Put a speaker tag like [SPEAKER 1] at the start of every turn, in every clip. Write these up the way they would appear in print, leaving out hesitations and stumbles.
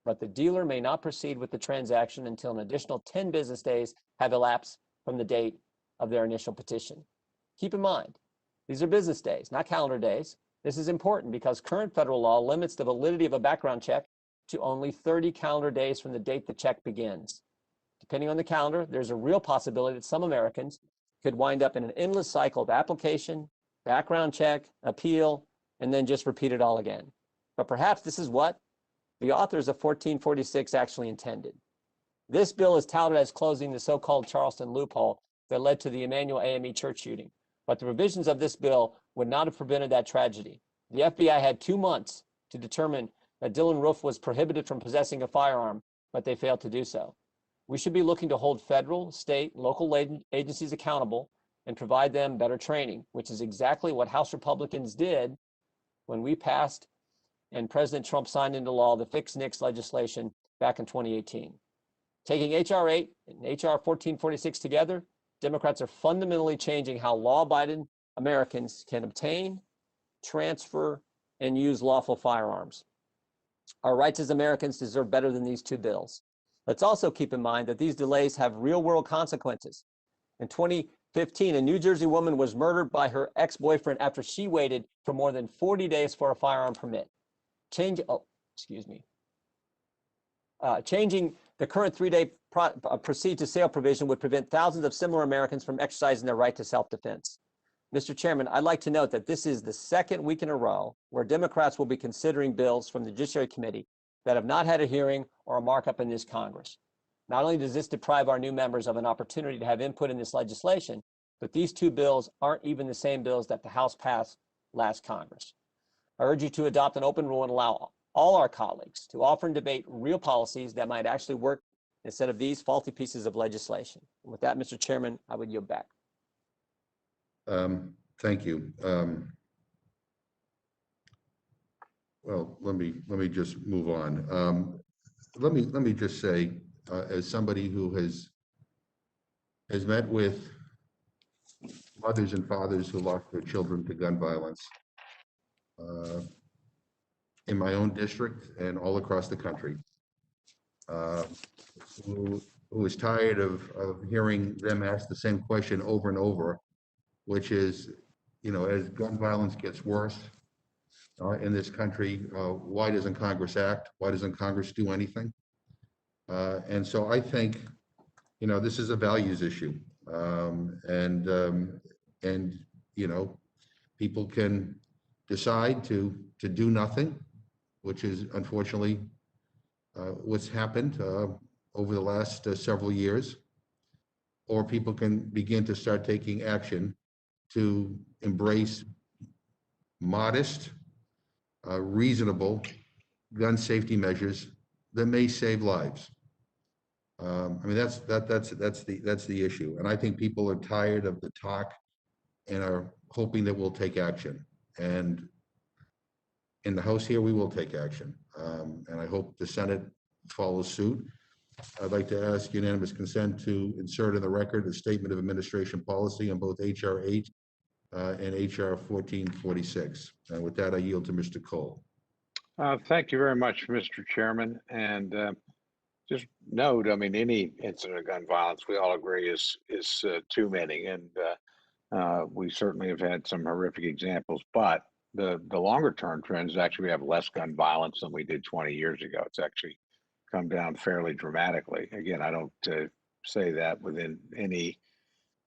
[SPEAKER 1] but the dealer may not proceed with the transaction until an additional 10 business days have elapsed from the date of their initial petition. Keep in mind, these are business days, not calendar days. This is important because current federal law limits the validity of a background check to only 30 calendar days from the date the check begins. Depending on the calendar, there's a real possibility that some Americans could wind up in an endless cycle of application, background check, appeal, and then just repeat it all again. But perhaps this is what the authors of 1446 actually intended. This bill is touted as closing the so-called Charleston loophole that led to the Emanuel AME church shooting. But the provisions of this bill would not have prevented that tragedy. The FBI had 2 months to determine that Dylan Roof was prohibited from possessing a firearm, but they failed to do so. We should be looking to hold federal, state, local agencies accountable and provide them better training, which is exactly what House Republicans did when we passed and President Trump signed into law the Fix NICS legislation back in 2018. Taking H.R. 8 and H.R. 1446 together, Democrats are fundamentally changing how law-abiding Americans can obtain, transfer, and use lawful firearms. Our rights as Americans deserve better than these two bills. Let's also keep in mind that these delays have real-world consequences. In 2015, a New Jersey woman was murdered by her ex-boyfriend after she waited for more than 40 days for a firearm permit. Changing the current 3-day proceed to sale provision would prevent thousands of similar Americans from exercising their right to self-defense. Mr. Chairman, I'd like to note that this is the second week in a row where Democrats will be considering bills from the Judiciary Committee that have not had a hearing or a markup in this Congress. Not only does this deprive our new members of an opportunity to have input in this legislation, but these two bills aren't even the same bills that the House passed last Congress. I urge you to adopt an open rule and allow all our colleagues to offer and debate real policies that might actually work instead of these faulty pieces of legislation. And with that, Mr. Chairman, I would yield back.
[SPEAKER 2] Thank you. Well, let me just move on. Let me just say, as somebody who has met with mothers and fathers who lost their children to gun violence in my own district and all across the country, who is tired of hearing them ask the same question over and over, which is, as gun violence gets worse in this country, why doesn't Congress act? Why doesn't Congress do anything? And so I think, this is a values issue, and people can decide to do nothing, which is unfortunately what's happened over the last several years, or people can begin to start taking action to embrace modest, reasonable gun safety measures that may save lives. I mean, that's the issue, and I think people are tired of the talk and are hoping that we'll take action. And in the House here, we will take action, and I hope the Senate follows suit. I'd like to ask unanimous consent to insert in the record a statement of administration policy on both H.R. 8 and H.R. 1446. And with that, I yield to Mr. Cole.
[SPEAKER 3] Thank you very much, Mr. Chairman. And just note, I mean, any incident of gun violence, we all agree is too many. And we certainly have had some horrific examples, but the longer term trend is actually we have less gun violence than we did 20 years ago. It's actually come down fairly dramatically. Again, I don't say that within any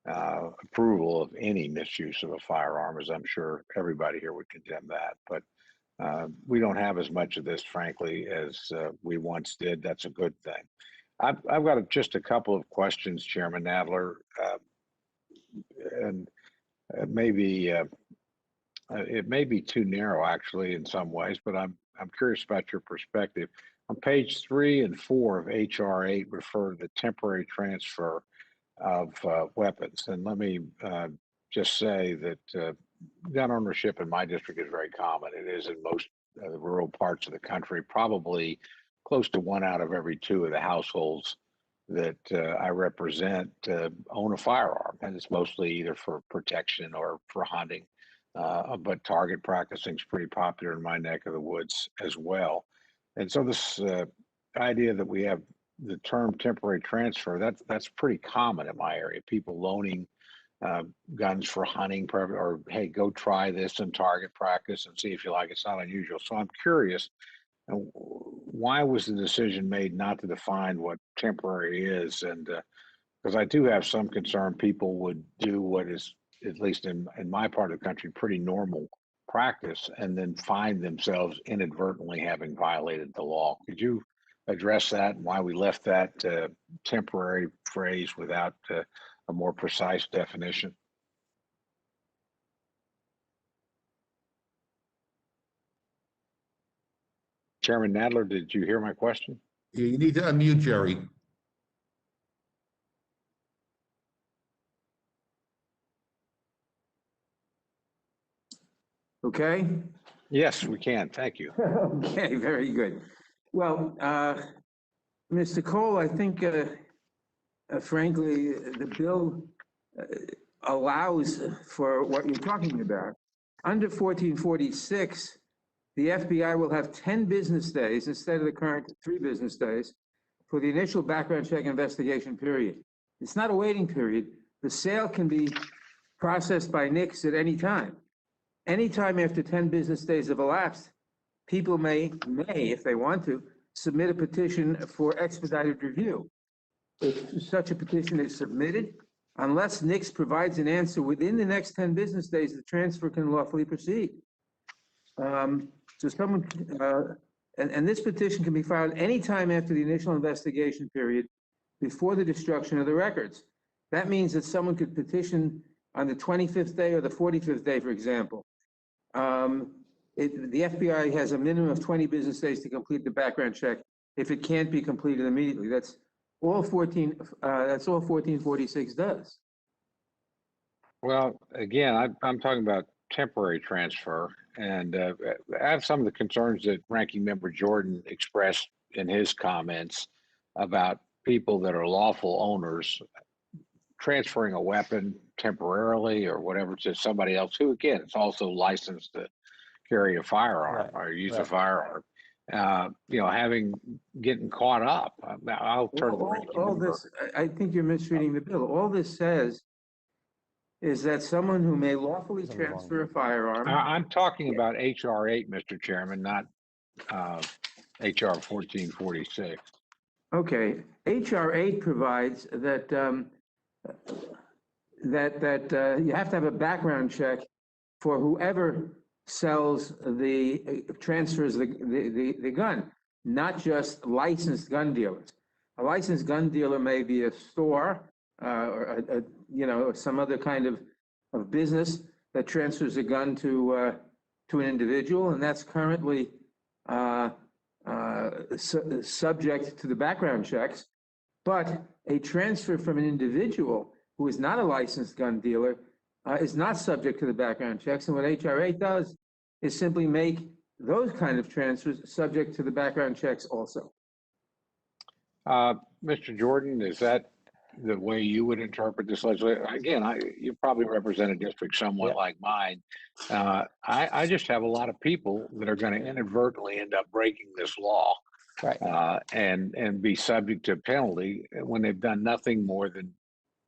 [SPEAKER 3] approval of any misuse of a firearm, as I'm sure everybody here would condemn that. But we don't have as much of this, frankly, as we once did. That's a good thing. I've got just a couple of questions, Chairman Nadler, and it may be too narrow, actually, in some ways, but I'm curious about your perspective. On page 3 and 4 of H.R. 8 refer to the temporary transfer of weapons. And let me just say that gun ownership in my district is very common. It is in most rural parts of the country. Probably close to 1 out of every 2 of the households that I represent own a firearm, and it's mostly either for protection or for hunting. But target practicing is pretty popular in my neck of the woods as well. And so this idea that we have the term temporary transfer, that's pretty common in my area. People loaning guns for hunting, or hey, go try this in target practice and see if you like it. It's not unusual. So I'm curious, why was the decision made not to define what temporary is? And because I do have some concern people would do what is, at least in my part of the country, pretty normal practice and then find themselves inadvertently having violated the law. Could you address that and why we left that temporary phrase without a more precise definition? Chairman Nadler, did you hear my question?
[SPEAKER 2] You need to unmute Jerry.
[SPEAKER 4] Okay?
[SPEAKER 3] Yes, we can. Thank you.
[SPEAKER 4] Okay, very good. Well, Mr. Cole, I think, frankly, the bill allows for what you're talking about. Under 1446, the FBI will have 10 business days instead of the current 3 business days for the initial background check investigation period. It's not a waiting period. The sale can be processed by NICS at any time. Anytime after 10 business days have elapsed, people may, if they want to, submit a petition for expedited review. If such a petition is submitted, unless NICS provides an answer within the next 10 business days, the transfer can lawfully proceed. So someone, and this petition can be filed anytime after the initial investigation period before the destruction of the records. That means that someone could petition on the 25th day or the 45th day, for example. The FBI has a minimum of 20 business days to complete the background check if it can't be completed immediately. That's all 1446 does.
[SPEAKER 3] Well, again, I'm talking about temporary transfer, and I have some of the concerns that Ranking Member Jordan expressed in his comments about people that are lawful owners transferring a weapon temporarily or whatever to somebody else who, again, is also licensed to carry a firearm or use a firearm. Getting caught up. I'll turn to the ranking member.
[SPEAKER 4] This, I think you're misreading the bill. All this says is that someone who may lawfully transfer a firearm.
[SPEAKER 3] I'm talking about HR 8, Mr. Chairman, not HR 1446.
[SPEAKER 4] Okay, HR 8 provides that you have to have a background check for whoever transfers the gun, not just licensed gun dealers. A licensed gun dealer may be a store or some other kind of business that transfers a gun to an individual, and that's currently subject to the background checks. But a transfer from an individual who is not a licensed gun dealer is not subject to the background checks. And what HR 8 does is simply make those kind of transfers subject to the background checks also.
[SPEAKER 3] Mr. Jordan, is that the way you would interpret this legislation? Again, you probably represent a district somewhat like mine. I just have a lot of people that are going to inadvertently end up breaking this law, and be subject to a penalty when they've done nothing more than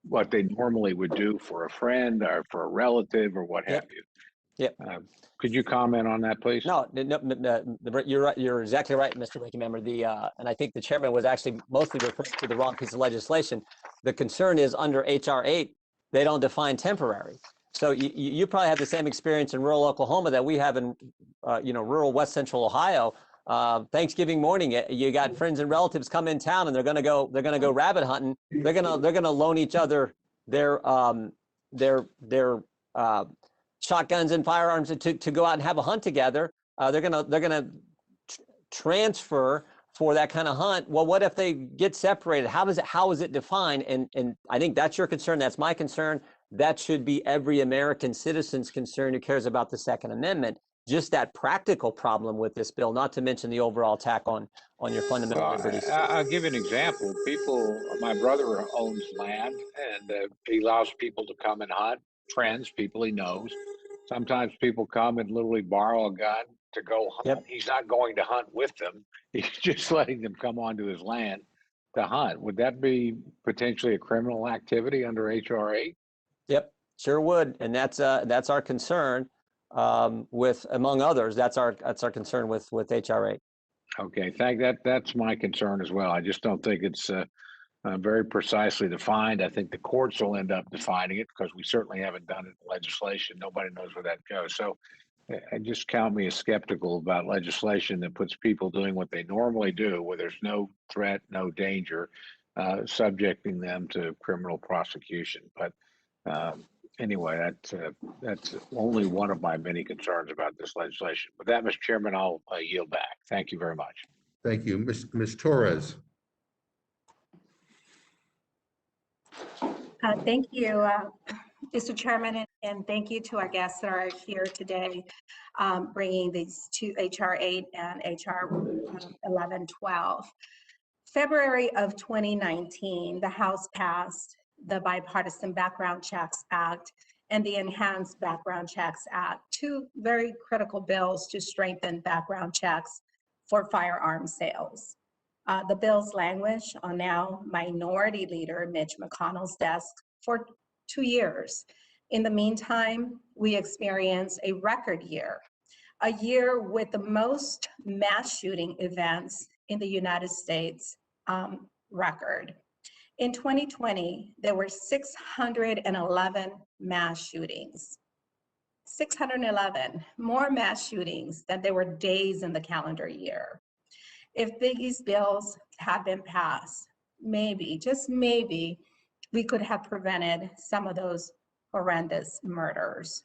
[SPEAKER 3] what they normally would do for a friend or for a relative or what have you. Could you comment on that, please?
[SPEAKER 1] No, you're right. You're exactly right, Mr. Ranking Member. And I think the chairman was actually mostly referring to the wrong piece of legislation. The concern is under HR 8, they don't define temporary. So you probably have the same experience in rural Oklahoma that we have in rural West Central Ohio. Thanksgiving morning, you got friends and relatives come in town, and they're gonna go rabbit hunting. They're gonna loan each other their shotguns and firearms to go out and have a hunt together. They're gonna transfer for that kind of hunt. Well, what if they get separated? How is it defined? And I think that's your concern. That's my concern. That should be every American citizen's concern who cares about the Second Amendment. Just that practical problem with this bill, not to mention the overall attack on your fundamental liberties.
[SPEAKER 3] I'll give you an example. My brother owns land, and he allows people to come and hunt, friends, people he knows. Sometimes people come and literally borrow a gun, to go hunt.
[SPEAKER 1] Yep.
[SPEAKER 3] He's not going to hunt with them. He's just letting them come onto his land to hunt. Would that be potentially a criminal activity under HR 8?
[SPEAKER 1] Yep, sure would, and that's our concern with, among others, that's our concern with HR 8.
[SPEAKER 3] Okay, that's my concern as well. I just don't think it's very precisely defined. I think the courts will end up defining it because we certainly haven't done it in legislation. Nobody knows where that goes. So I just count me as skeptical about legislation that puts people doing what they normally do, where there's no threat, no danger, subjecting them to criminal prosecution. But anyway, that's only one of my many concerns about this legislation. With that, Mr. Chairman, I'll yield back. Thank you very much.
[SPEAKER 2] Thank you. Ms. Torres.
[SPEAKER 5] Thank you, Mr. Chairman, and thank you to our guests that are here today, bringing these two, HR 8 and HR 1112. February of 2019, the House passed the Bipartisan Background Checks Act and the Enhanced Background Checks Act, two very critical bills to strengthen background checks for firearm sales. The bills languish on now Minority Leader Mitch McConnell's desk for 2 years. In the meantime, we experienced a record year, a year with the most mass shooting events in the United States record. In 2020, there were 611 mass shootings. 611 more mass shootings than there were days in the calendar year. If these bills had been passed, maybe, just maybe, we could have prevented some of those horrendous murders.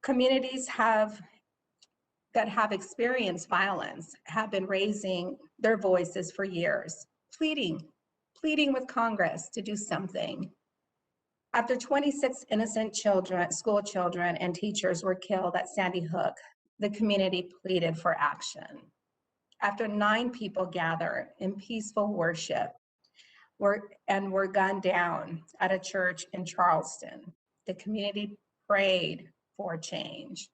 [SPEAKER 5] Communities that have experienced violence have been raising their voices for years, pleading with Congress to do something. After 26 innocent children, school children and teachers were killed at Sandy Hook, the community pleaded for action. After 9 people gathered in peaceful worship were gunned down at a church in Charleston, the community prayed for change.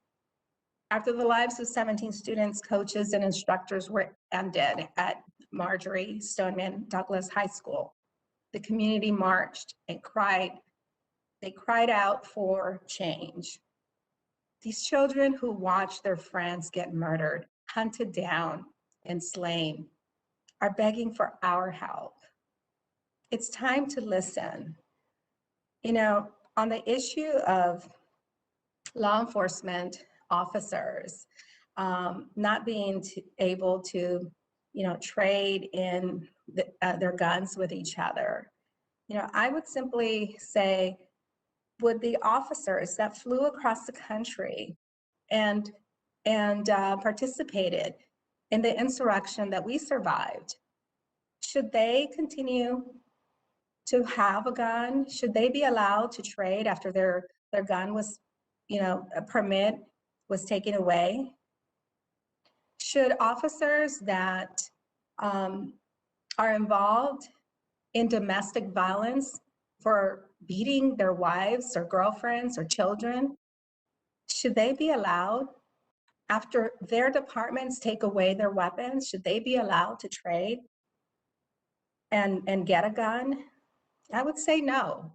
[SPEAKER 5] After the lives of 17 students, coaches, and instructors were ended at Marjorie Stoneman Douglas High School, the community marched and cried. They cried out for change. These children who watched their friends get murdered, hunted down, and slain are begging for our help. It's time to listen. You know, on the issue of law enforcement officers not being able to, trade in their guns with each other, I would simply say, would the officers that flew across the country and participated in the insurrection that we survived, should they continue to have a gun? Should they be allowed to trade after their gun was, a permit was taken away? Should officers that are involved in domestic violence for beating their wives or girlfriends or children, should they be allowed, after their departments take away their weapons, should they be allowed to trade and get a gun? I would say no.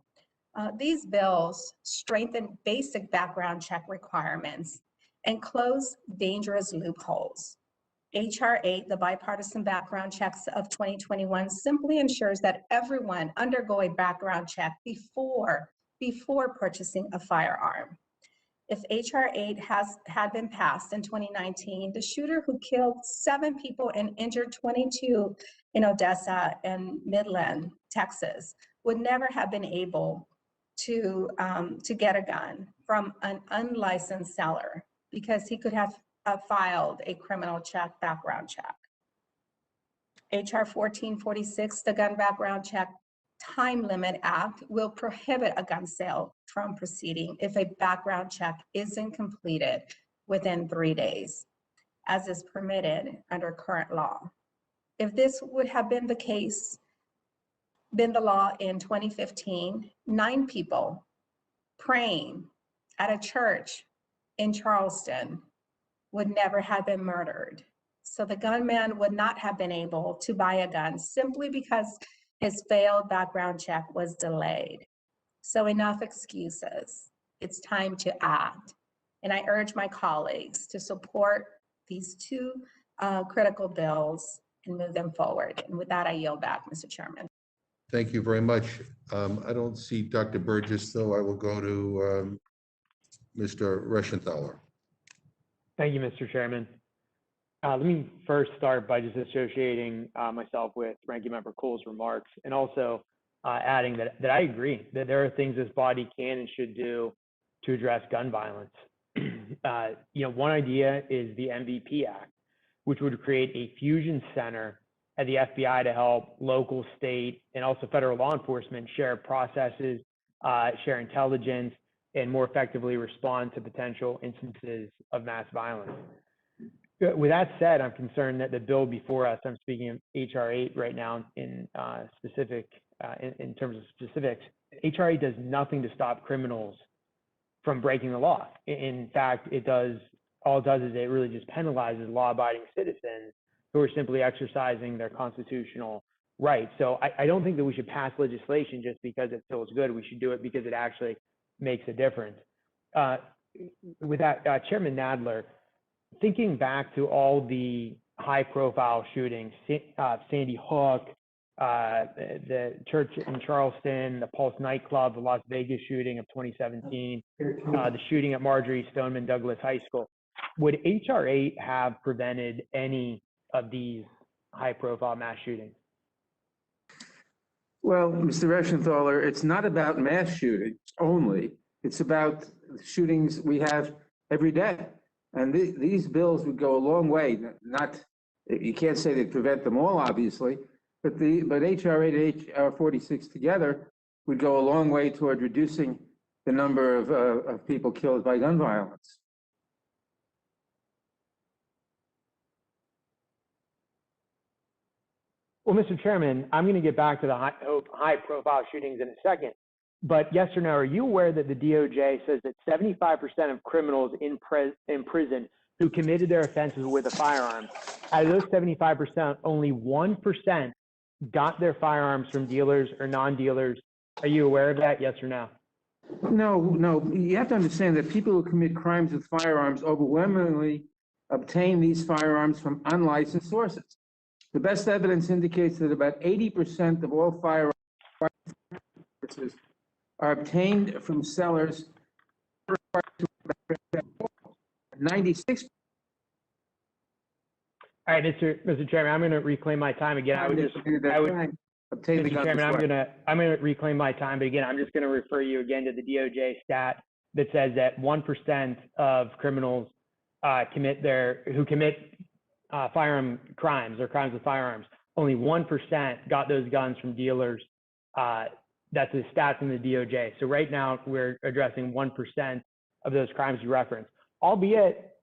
[SPEAKER 5] These bills strengthen basic background check requirements and close dangerous loopholes. HR 8, the bipartisan background checks of 2021, simply ensures that everyone undergo a background check before purchasing a firearm. If HR 8 had been passed in 2019, the shooter who killed 7 people and injured 22 in Odessa and Midland, Texas, would never have been able to get a gun from an unlicensed seller because he could have filed a criminal check background check. HR 1446, the Gun Background Check Time Limit Act, will prohibit a gun sale from proceeding if a background check isn't completed within 3 days, as is permitted under current law. If this would have been the case, been the law in 2015, 9 people praying at a church in Charleston would never have been murdered. So the gunman would not have been able to buy a gun simply because his failed background check was delayed. So enough excuses. It's time to act. And I urge my colleagues to support these two critical bills and move them forward. And with that, I yield back, Mr. Chairman.
[SPEAKER 2] Thank you very much. I don't see Dr. Burgess, so I will go to Mr. Reschenthaler.
[SPEAKER 6] Thank you, Mr. Chairman. Let me first start by just associating myself with Ranking Member Cole's remarks, and also adding that I agree that there are things this body can and should do to address gun violence. One idea is the MVP Act, which would create a fusion center at the FBI to help local, state, and also federal law enforcement share processes, share intelligence, and more effectively respond to potential instances of mass violence. With that said, I'm concerned that the bill before us, I'm speaking of HR 8 right now in terms of specifics, HR 8 does nothing to stop criminals from breaking the law. In fact, all it does is it really just penalizes law-abiding citizens who are simply exercising their constitutional rights. So I don't think that we should pass legislation just because it feels good. We should do it because it actually makes a difference. With that, Chairman Nadler, thinking back to all the high-profile shootings, Sandy Hook, the church in Charleston, the Pulse nightclub, the Las Vegas shooting of 2017, the shooting at Marjorie Stoneman Douglas High School, would HR 8 have prevented any of these high-profile mass shootings?
[SPEAKER 4] Well, Mr. Reschenthaler, it's not about mass shootings only. It's about shootings we have every day. And these bills would go a long way. You can't say they prevent them all, obviously, but HR 8 and HR 46 together would go a long way toward reducing the number of people killed by gun violence.
[SPEAKER 6] Well, Mr. Chairman, I'm going to get back to the high-profile shootings in a second. But yes or no, are you aware that the DOJ says that 75% of criminals in prison who committed their offenses with a firearm, out of those 75%, only 1% got their firearms from dealers or non-dealers? Are you aware of that, yes or no?
[SPEAKER 4] No. You have to understand that people who commit crimes with firearms overwhelmingly obtain these firearms from unlicensed sources. The best evidence indicates that about 80% of all firearms are obtained from sellers. 96.
[SPEAKER 6] All right, Mr. Chairman, I'm going to reclaim my time again. Mr. Chairman, I'm going to reclaim my time, but again, I'm just going to refer you again to the DOJ stat that says that 1% of criminals who commit firearm crimes or crimes with firearms, only 1% got those guns from dealers. That's the stats in the DOJ. So right now we're addressing 1% of those crimes you referenced, albeit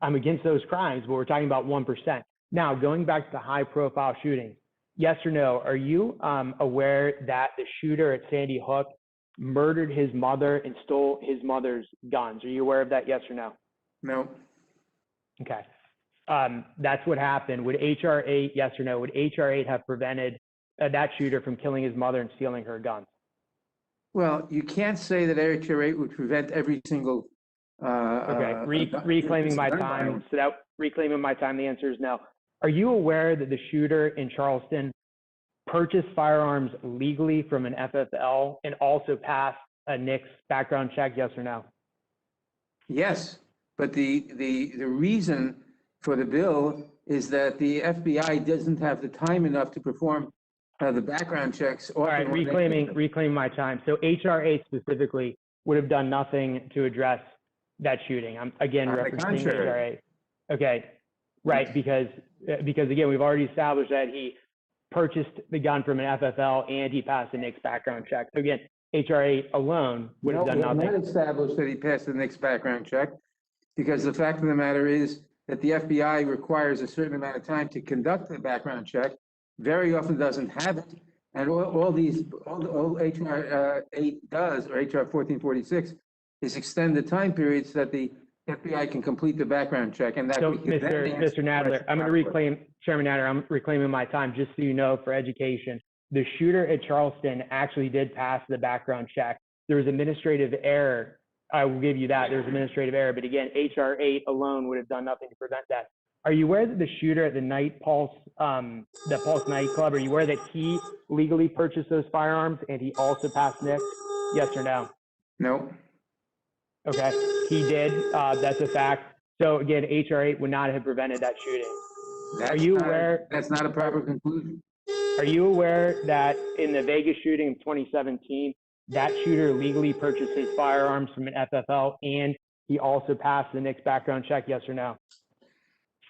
[SPEAKER 6] I'm against those crimes, but we're talking about 1%. Now, going back to the high profile shootings, yes or no, are you aware that the shooter at Sandy Hook murdered his mother and stole his mother's guns? Are you aware of that, yes or no?
[SPEAKER 4] No.
[SPEAKER 6] Okay. That's what happened. Would HR 8, yes or no, would HR 8 have prevented that shooter from killing his mother and stealing her guns?
[SPEAKER 4] Well, you can't say that HR 8 would prevent every single.
[SPEAKER 6] Reclaiming my time. So that reclaiming my time, the answer is no. Are you aware that the shooter in Charleston purchased firearms legally from an FFL and also passed a NICS background check? Yes or no?
[SPEAKER 4] Yes, but the reason for the bill is that the FBI doesn't have the time enough to perform the background checks.
[SPEAKER 6] All right, reclaiming my time. So HR 8 specifically would have done nothing to address that shooting. I'm again referencing HR 8. Okay, right, because again, we've already established that he purchased the gun from an FFL and he passed the NICS background check. So again, HR 8 alone would have done nothing.
[SPEAKER 4] Not established that he passed the NICS background check, because the fact of the matter is that the FBI requires a certain amount of time to conduct the background check, very often doesn't have it. And all HR 8 does, or HR 1446, is extend the time periods that the FBI can complete the background check, and that
[SPEAKER 6] So,
[SPEAKER 4] we can then
[SPEAKER 6] Mr. Nadler, I'm going to reclaim, Chairman Nadler, I'm reclaiming my time just so you know for education. The shooter at Charleston actually did pass the background check. There was administrative error. I will give you that. There was administrative error, but again, HR 8 alone would have done nothing to prevent that. Are you aware that the shooter at the Night Pulse, the Pulse nightclub, are you aware that he legally purchased those firearms and he also passed NICS? Yes or no?
[SPEAKER 4] No.
[SPEAKER 6] Okay, he did. That's a fact. So again, HR 8 would not have prevented that shooting.
[SPEAKER 4] That's that's not a proper conclusion.
[SPEAKER 6] Are you aware that in the Vegas shooting of 2017, that shooter legally purchased his firearms from an FFL and he also passed the NICS background check? Yes or no?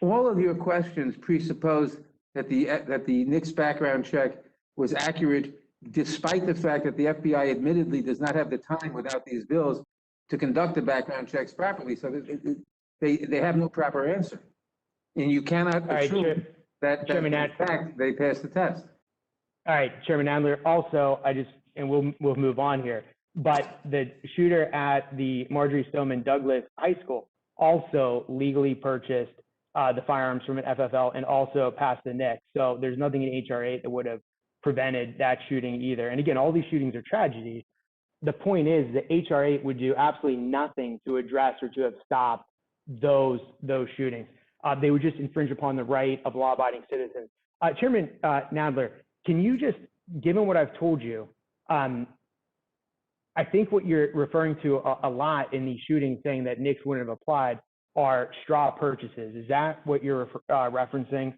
[SPEAKER 4] All of your questions presuppose that the NICS background check was accurate, despite the fact that the FBI admittedly does not have the time without these bills to conduct the background checks properly. So they have no proper answer. And you cannot assume that in fact they passed the test.
[SPEAKER 6] All right, Chairman Adler, also, and we'll move on here, but the shooter at the Marjorie Stoneman Douglas High School also legally purchased the firearms from an FFL and also passed the NICS. So there's nothing in HR 8 that would have prevented that shooting either. And again, all these shootings are tragedies. The point is that HR 8 would do absolutely nothing to address or to have stopped those shootings. They would just infringe upon the right of law-abiding citizens. Chairman Nadler, can you just, given what I've told you, I think what you're referring to a lot in these shootings, saying that NICS wouldn't have applied, are straw purchases. Is that what you're referencing?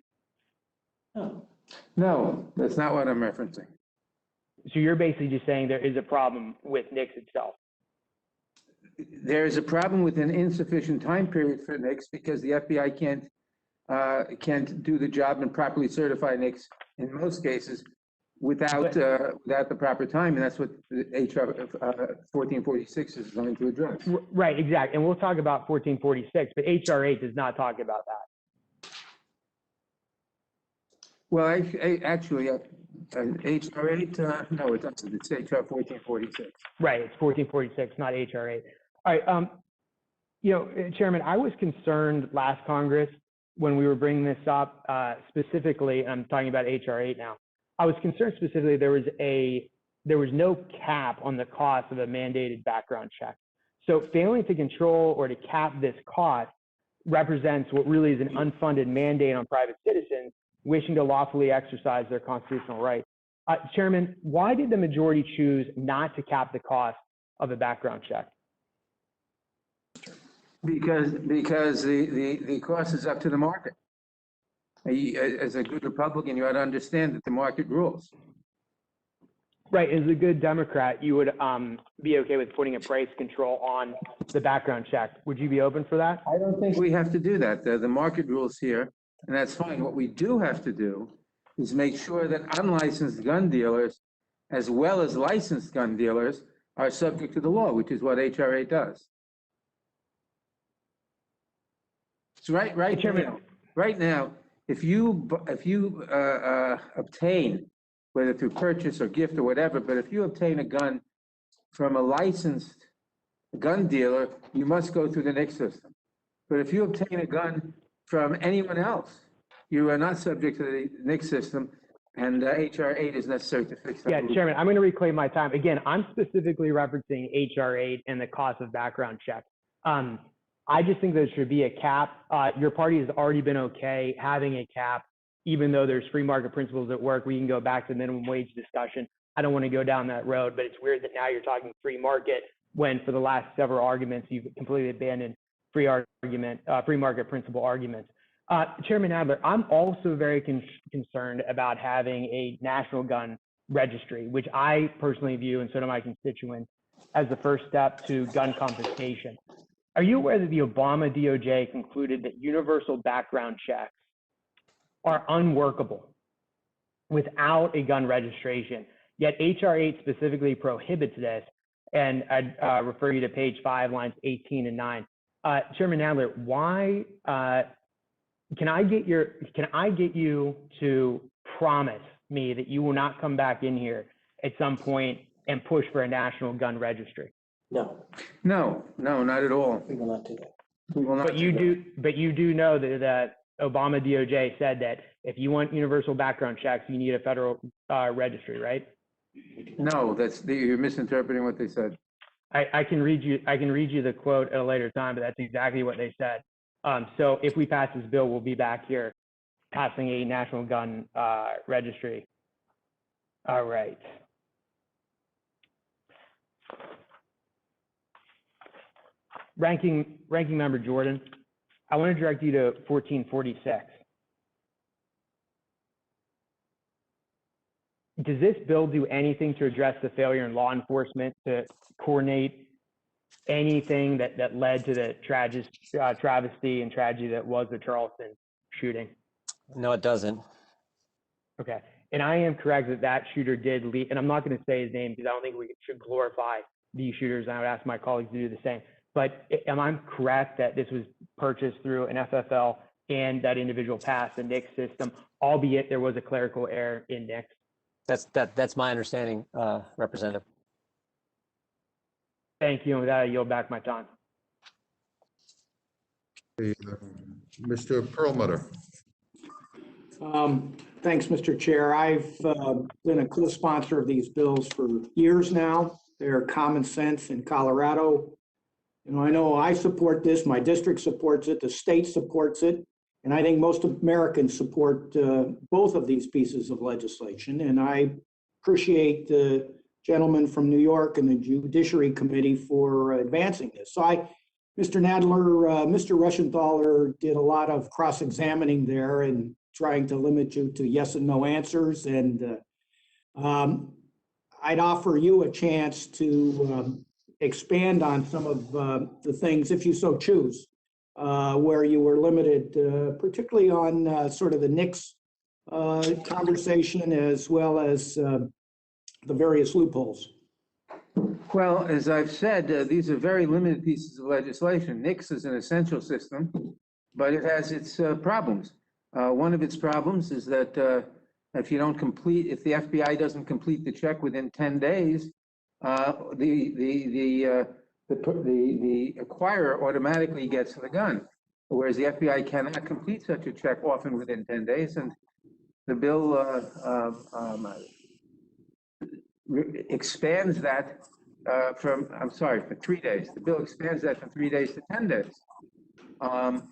[SPEAKER 4] No, that's not what I'm referencing.
[SPEAKER 6] So you're basically just saying there is a problem with NICS itself.
[SPEAKER 4] There is a problem with an insufficient time period for NICS because the FBI can't do the job and properly certify NICS in most cases without the proper time, and that's what HR 1446 is designed to address.
[SPEAKER 6] Right, exactly. And we'll talk about 1446, but HR 8 does not talk about that.
[SPEAKER 4] Well, actually, HR 8, no, it doesn't. It's HR 1446.
[SPEAKER 6] Right, it's 1446, not HR 8. All right, Chairman, I was concerned last Congress when we were bringing this up, specifically, and I'm talking about HR 8 now. I was concerned specifically there was no cap on the cost of a mandated background check. So failing to control or to cap this cost represents what really is an unfunded mandate on private citizens wishing to lawfully exercise their constitutional rights. Chairman, why did the majority choose not to cap the cost of a background check?
[SPEAKER 4] Because the cost is up to the market. As a good Republican, you ought to understand that the market rules.
[SPEAKER 6] Right, as a good Democrat, you would be okay with putting a price control on the background check. Would you be open for that?
[SPEAKER 4] I don't think we have to do that. The market rules here, and that's fine. What we do have to do is make sure that unlicensed gun dealers, as well as licensed gun dealers, are subject to the law, which is what HR 8 does. It's right now, if you obtain, whether through purchase or gift or whatever, but if you obtain a gun from a licensed gun dealer, you must go through the NICS system. But if you obtain a gun from anyone else, you are not subject to the NICS system, and HR 8 is necessary to fix that.
[SPEAKER 6] Yeah, Chairman, I'm going to reclaim my time. Again, I'm specifically referencing HR 8 and the cost of background checks. I just think there should be a cap. Your party has already been okay having a cap, even though there's free market principles at work. We can go back to the minimum wage discussion. I don't want to go down that road, but it's weird that now you're talking free market when for the last several arguments, you've completely abandoned free market principle arguments. Chairman Adler, I'm also very concerned about having a national gun registry, which I personally view, and so do my constituents, as the first step to gun confiscation. Are you aware that the Obama DOJ concluded that universal background checks are unworkable without a gun registration? Yet HR 8 specifically prohibits this, and I'd refer you to page 5, lines 18 and 9. Chairman Adler, why can I get you to promise me that you will not come back in here at some point and push for a national gun registry?
[SPEAKER 7] No,
[SPEAKER 4] No, not at all.
[SPEAKER 7] we will not do that.
[SPEAKER 4] We will not.
[SPEAKER 6] But you do know that Obama DOJ said that if you want universal background checks, you need a federal registry, right?
[SPEAKER 4] No, you're misinterpreting what they said.
[SPEAKER 6] I can read you the quote at a later time, but that's exactly what they said. So if we pass this bill, we'll be back here passing a national gun registry. All right. Ranking Member Jordan, I want to direct you to 1446. Does this bill do anything to address the failure in law enforcement to coordinate anything that led to the travesty and tragedy that was the Charleston shooting?
[SPEAKER 1] No, it doesn't.
[SPEAKER 6] Okay. And I am correct that shooter did leave, and I'm not going to say his name because I don't think we should glorify these shooters, and I would ask my colleagues to do the same. But am I correct that this was purchased through an FFL and that individual passed the NICS system, albeit there was a clerical error in NICS?
[SPEAKER 1] That's my understanding, Representative.
[SPEAKER 6] Thank you, and with that, I yield back my time.
[SPEAKER 2] Mr. Perlmutter.
[SPEAKER 7] Thanks, Mr. Chair. I've been a co-sponsor of these bills for years now. They're common sense in Colorado. I know I support this, my district supports it, the state supports it, and I think most Americans support both of these pieces of legislation. And I appreciate the gentleman from New York and the Judiciary Committee for advancing this. So Mr. Nadler, Mr. Reschenthaler did a lot of cross-examining there and trying to limit you to yes and no answers. And I'd offer you a chance to expand on some of the things, if you so choose, where you were limited, particularly on sort of the NICS conversation, as well as the various loopholes.
[SPEAKER 4] Well, as I've said, these are very limited pieces of legislation. NICS is an essential system, but it has its problems. One of its problems is that if the FBI doesn't complete the check within 10 days, the acquirer automatically gets the gun, whereas the FBI cannot complete such a check often within 10 days. And the bill expands that for 3 days. The bill expands that from 3 days to 10 days,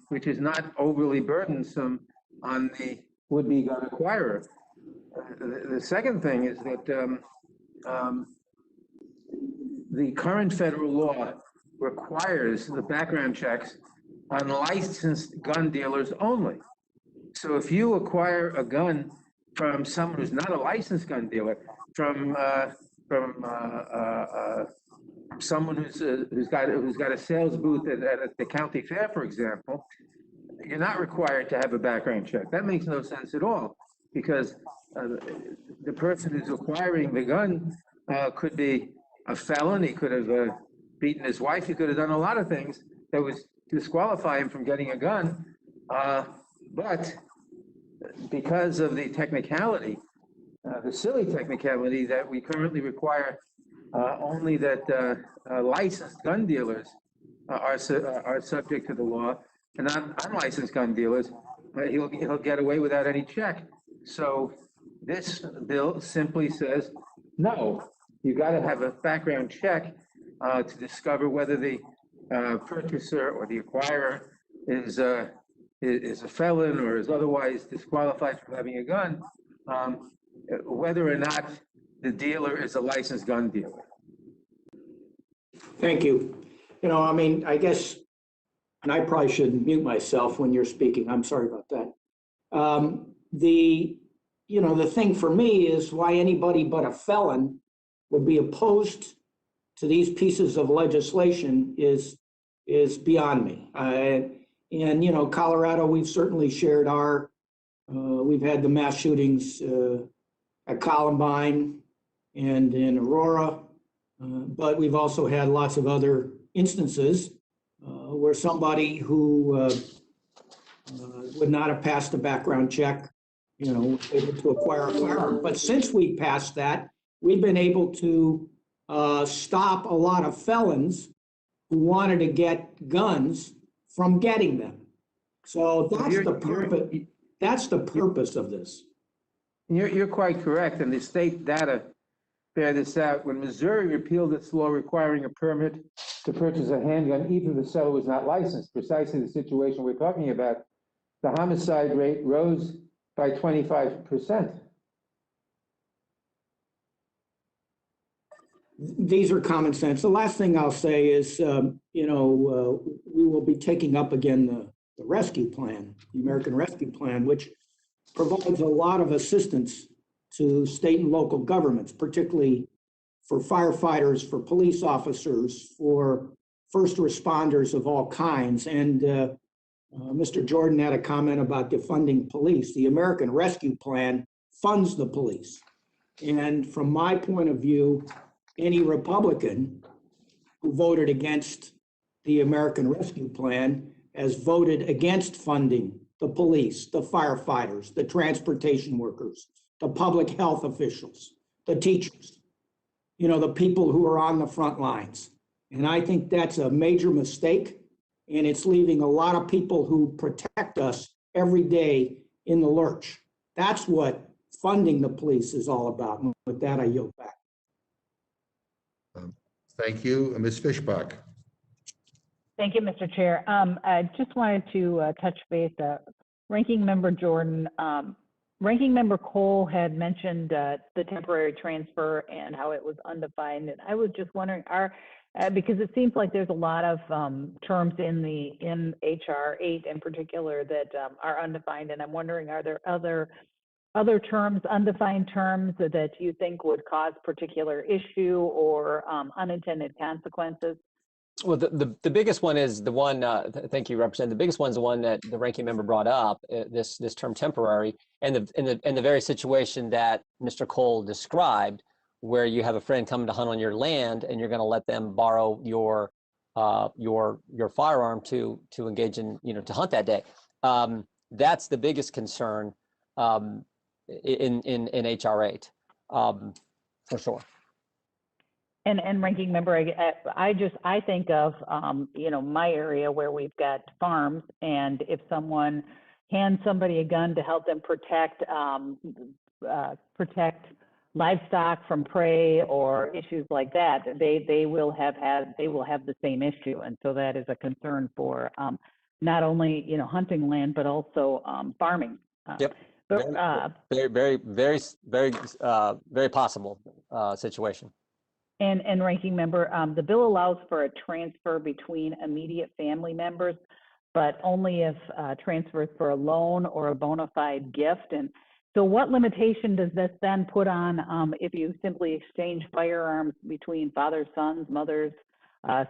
[SPEAKER 4] which is not overly burdensome on the would-be gun acquirer. The second thing is that the current federal law requires the background checks on licensed gun dealers only. So if you acquire a gun from someone who's not a licensed gun dealer, from someone who's got a sales booth at the county fair, for example, you're not required to have a background check. That makes no sense at all, because the person who's acquiring the gun could be a felon. He could have beaten his wife. He could have done a lot of things that would disqualify him from getting a gun. But because of the technicality, the silly technicality that we currently require only that licensed gun dealers are subject to the law, and not unlicensed gun dealers, he'll get away without any check. So this bill simply says, no, you got to have a background check to discover whether the purchaser or the acquirer is a felon or is otherwise disqualified from having a gun, whether or not the dealer is a licensed gun dealer.
[SPEAKER 7] Thank you. I mean, I guess, and I probably should mute myself when you're speaking. I'm sorry about that. The thing for me is why anybody but a felon would be opposed to these pieces of legislation is beyond me. And Colorado, we've certainly shared we've had the mass shootings at Columbine and in Aurora, but we've also had lots of other instances where somebody who would not have passed a background check, was able to acquire a firearm. But since we passed that, we've been able to stop a lot of felons who wanted to get guns from getting them. So that's
[SPEAKER 4] you're-
[SPEAKER 7] the purpose. That's the purpose of this.
[SPEAKER 4] You're quite correct, and the state data bear this out. When Missouri repealed its law requiring a permit to purchase a handgun, even if the seller was not licensed, precisely the situation we're talking about, the homicide rate rose by 25%.
[SPEAKER 7] These are common sense. The last thing I'll say is, we will be taking up again the rescue plan, the American Rescue Plan, which provides a lot of assistance to state and local governments, particularly for firefighters, for police officers, for first responders of all kinds. And Mr. Jordan had a comment about defunding police. The American Rescue Plan funds the police. And from my point of view, any Republican who voted against the American Rescue Plan has voted against funding the police, the firefighters, the transportation workers, the public health officials, the teachers, the people who are on the front lines. And I think that's a major mistake. And it's leaving a lot of people who protect us every day in the lurch. That's what funding the police is all about. And with that, I yield back.
[SPEAKER 2] Thank you. Ms. Fishbach.
[SPEAKER 8] Thank you, Mr. Chair. I just wanted to touch base. Ranking Member Jordan, Ranking Member Cole had mentioned the temporary transfer and how it was undefined. And I was just wondering, because it seems like there's a lot of terms in HR 8 in particular that are undefined, and I'm wondering, are there other terms, undefined terms that you think would cause particular issue or unintended consequences?
[SPEAKER 1] Well, the biggest one is the one, thank you, Representative. The biggest one is the one that the ranking member brought up, this term temporary, and the very situation that Mr. Cole described, where you have a friend coming to hunt on your land and you're going to let them borrow your firearm to engage in, to hunt that day. That's the biggest concern in HR 8, for sure.
[SPEAKER 8] And Ranking Member, I think of, my area where we've got farms, and if someone hands somebody a gun to help them protect livestock from prey or issues like that, they will have the same issue. And so that is a concern for not only, hunting land, but also farming.
[SPEAKER 1] Yep. Very possible situation.
[SPEAKER 8] And Ranking Member, the bill allows for a transfer between immediate family members, but only if transfers for a loan or a bona fide gift. And so what limitation does this then put on if you simply exchange firearms between fathers, sons, mothers,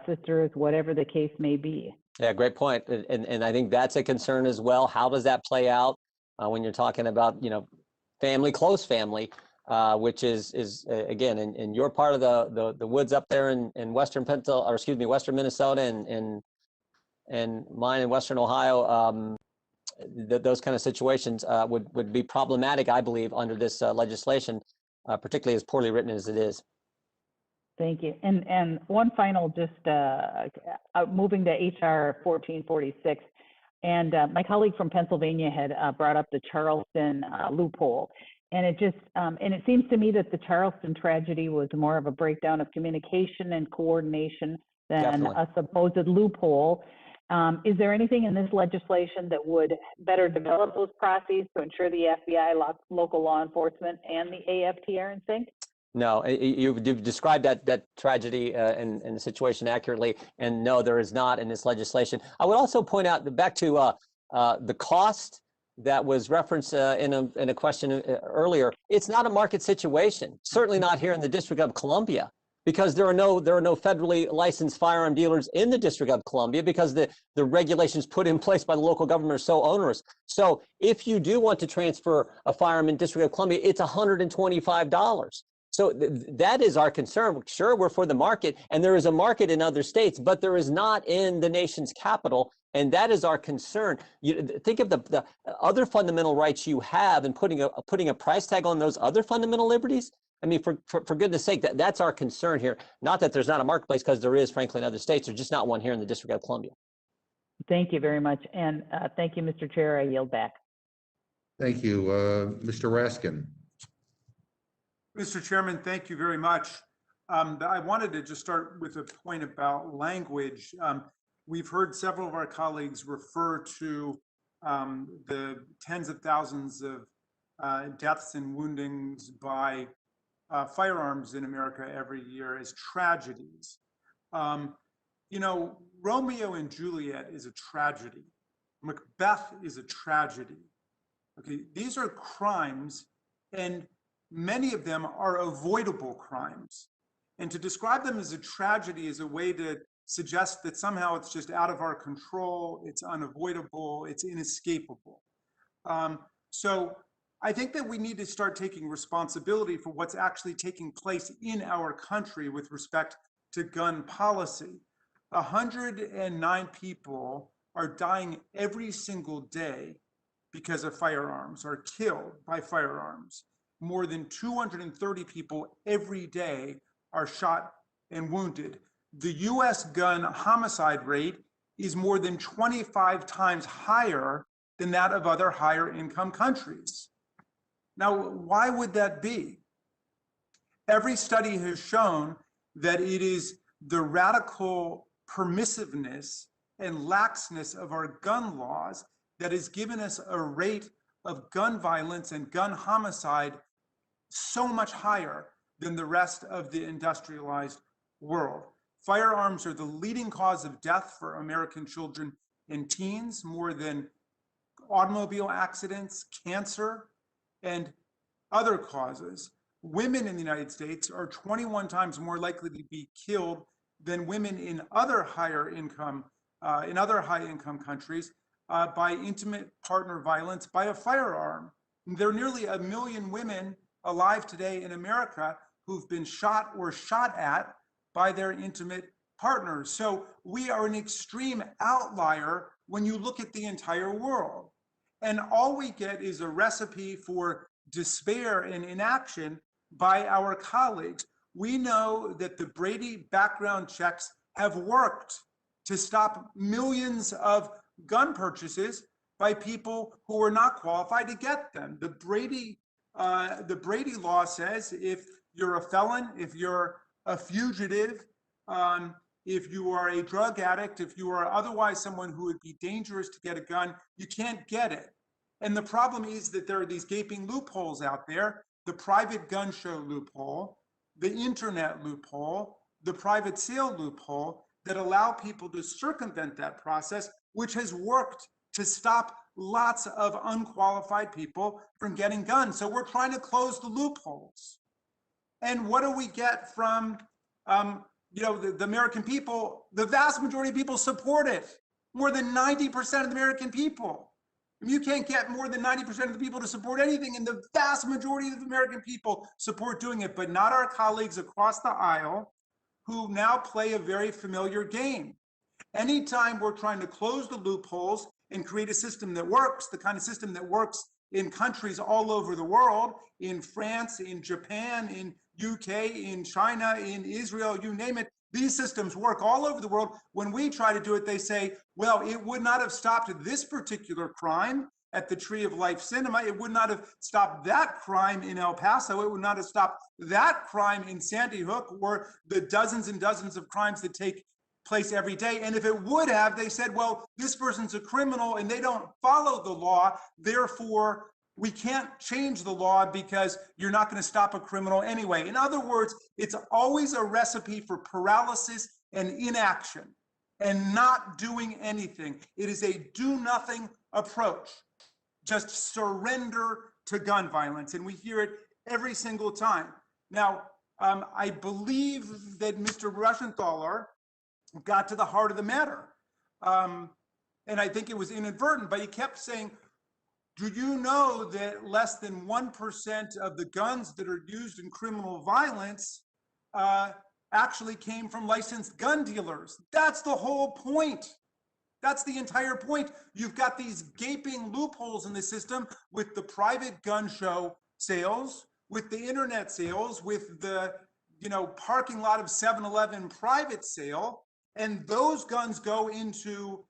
[SPEAKER 8] sisters, whatever the case may be?
[SPEAKER 1] Yeah, great point. And I think that's a concern as well. How does that play out when you're talking about, family, close family? Which is again in your part of the woods up there in western western Minnesota and mine in western Ohio. Those kind of situations would be problematic, I believe, under this legislation, particularly as poorly written as it is.
[SPEAKER 8] Thank you. And one final, just moving to HR 1446, and my colleague from Pennsylvania had brought up the Charleston loophole. And it seems to me that the Charleston tragedy was more of a breakdown of communication and coordination than
[SPEAKER 1] Definitely.
[SPEAKER 8] a supposed loophole. Is there anything in this legislation that would better develop those processes to ensure the FBI, local law enforcement, and the AFT are in sync?
[SPEAKER 1] No, you've described that tragedy and the situation accurately, and no, there is not in this legislation. I would also point out back to the cost that was referenced in a question earlier. It's not a market situation. Certainly not here in the District of Columbia, because there are no federally licensed firearm dealers in the District of Columbia, because the regulations put in place by the local government are so onerous. So if you do want to transfer a firearm in District of Columbia, it's $125. So that is our concern. Sure, we're for the market, and there is a market in other states, but there is not in the nation's capital, and that is our concern. You think of the other fundamental rights you have, and putting a price tag on those other fundamental liberties. I mean, for goodness sake, that's our concern here. Not that there's not a marketplace, because there is, frankly, in other states. There's just not one here in the District of Columbia.
[SPEAKER 8] Thank you very much. And thank you, Mr. Chair. I yield back.
[SPEAKER 2] Thank you. Mr. Raskin.
[SPEAKER 9] Mr. Chairman, thank you very much. I wanted to just start with a point about language. We've heard several of our colleagues refer to the tens of thousands of deaths and woundings by firearms in America every year as tragedies. You know, Romeo and Juliet is a tragedy. Macbeth is a tragedy. Okay, these are crimes, and many of them are avoidable crimes. And to describe them as a tragedy is a way to suggest that somehow it's just out of our control, it's unavoidable, it's inescapable. So I think that we need to start taking responsibility for what's actually taking place in our country with respect to gun policy. 109 people are dying every single day because of firearms, are killed by firearms. More than 230 people every day are shot and wounded. The US gun homicide rate is more than 25 times higher than that of other higher income countries. Now, why would that be? Every study has shown that it is the radical permissiveness and laxness of our gun laws that has given us a rate of gun violence and gun homicide so much higher than the rest of the industrialized world. Firearms are the leading cause of death for American children and teens, more than automobile accidents, cancer, and other causes. Women in the United States are 21 times more likely to be killed than women in other higher income, in other high income countries by intimate partner violence by a firearm. There are nearly 1 million women alive today in America who've been shot or shot at by their intimate partners. So we are an extreme outlier when you look at the entire world. And all we get is a recipe for despair and inaction by our colleagues. We know that the Brady background checks have worked to stop millions of gun purchases by people who are not qualified to get them. The Brady law says if you're a felon, if you're a fugitive, if you are a drug addict, if you are otherwise someone who would be dangerous to get a gun, you can't get it. And the problem is that there are these gaping loopholes out there: the private gun show loophole, the internet loophole, the private sale loophole, that allow people to circumvent that process, which has worked to stop lots of unqualified people from getting guns. So we're trying to close the loopholes. And what do we get from the American people? The vast majority of people support it. More than 90% of the American people. You can't get more than 90% of the people to support anything, and the vast majority of the American people support doing it, but not our colleagues across the aisle who now play a very familiar game. Anytime we're trying to close the loopholes and create a system that works, the kind of system that works in countries all over the world, in France, in Japan, in UK, in China, in Israel, you name it, these systems work all over the world. When we try to do it, they say, well, it would not have stopped this particular crime at the Tree of Life Cinema. It would not have stopped that crime in El Paso. It would not have stopped that crime in Sandy Hook, or the dozens and dozens of crimes that take place every day. And if it would have, they said, well, this person's a criminal and they don't follow the law, therefore we can't change the law because you're not going to stop a criminal anyway. In other words, it's always a recipe for paralysis and inaction and not doing anything. It is a do-nothing approach. Just surrender to gun violence. And we hear it every single time. Now, I believe that Mr. Rushenthaler got to the heart of the matter. And I think it was inadvertent, but he kept saying, do you know that less than 1% of the guns that are used in criminal violence actually came from licensed gun dealers? That's the whole point. That's the entire point. You've got these gaping loopholes in the system with the private gun show sales, with the internet sales, with the parking lot of 7-Eleven private sale, and those guns go into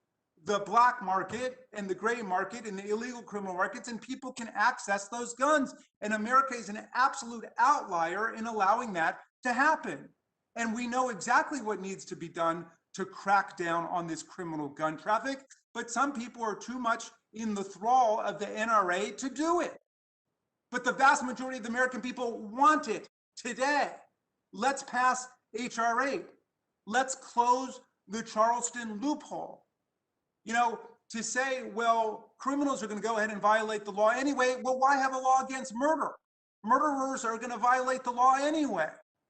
[SPEAKER 9] the black market and the gray market and the illegal criminal markets, and people can access those guns. And America is an absolute outlier in allowing that to happen. And we know exactly what needs to be done to crack down on this criminal gun traffic, but some people are too much in the thrall of the NRA to do it. But the vast majority of the American people want it today. Let's pass H.R. 8. Let's close the Charleston loophole. You know, to say, well, criminals are going to go ahead and violate the law anyway. Well, why have a law against murder? Murderers are going to violate the law anyway.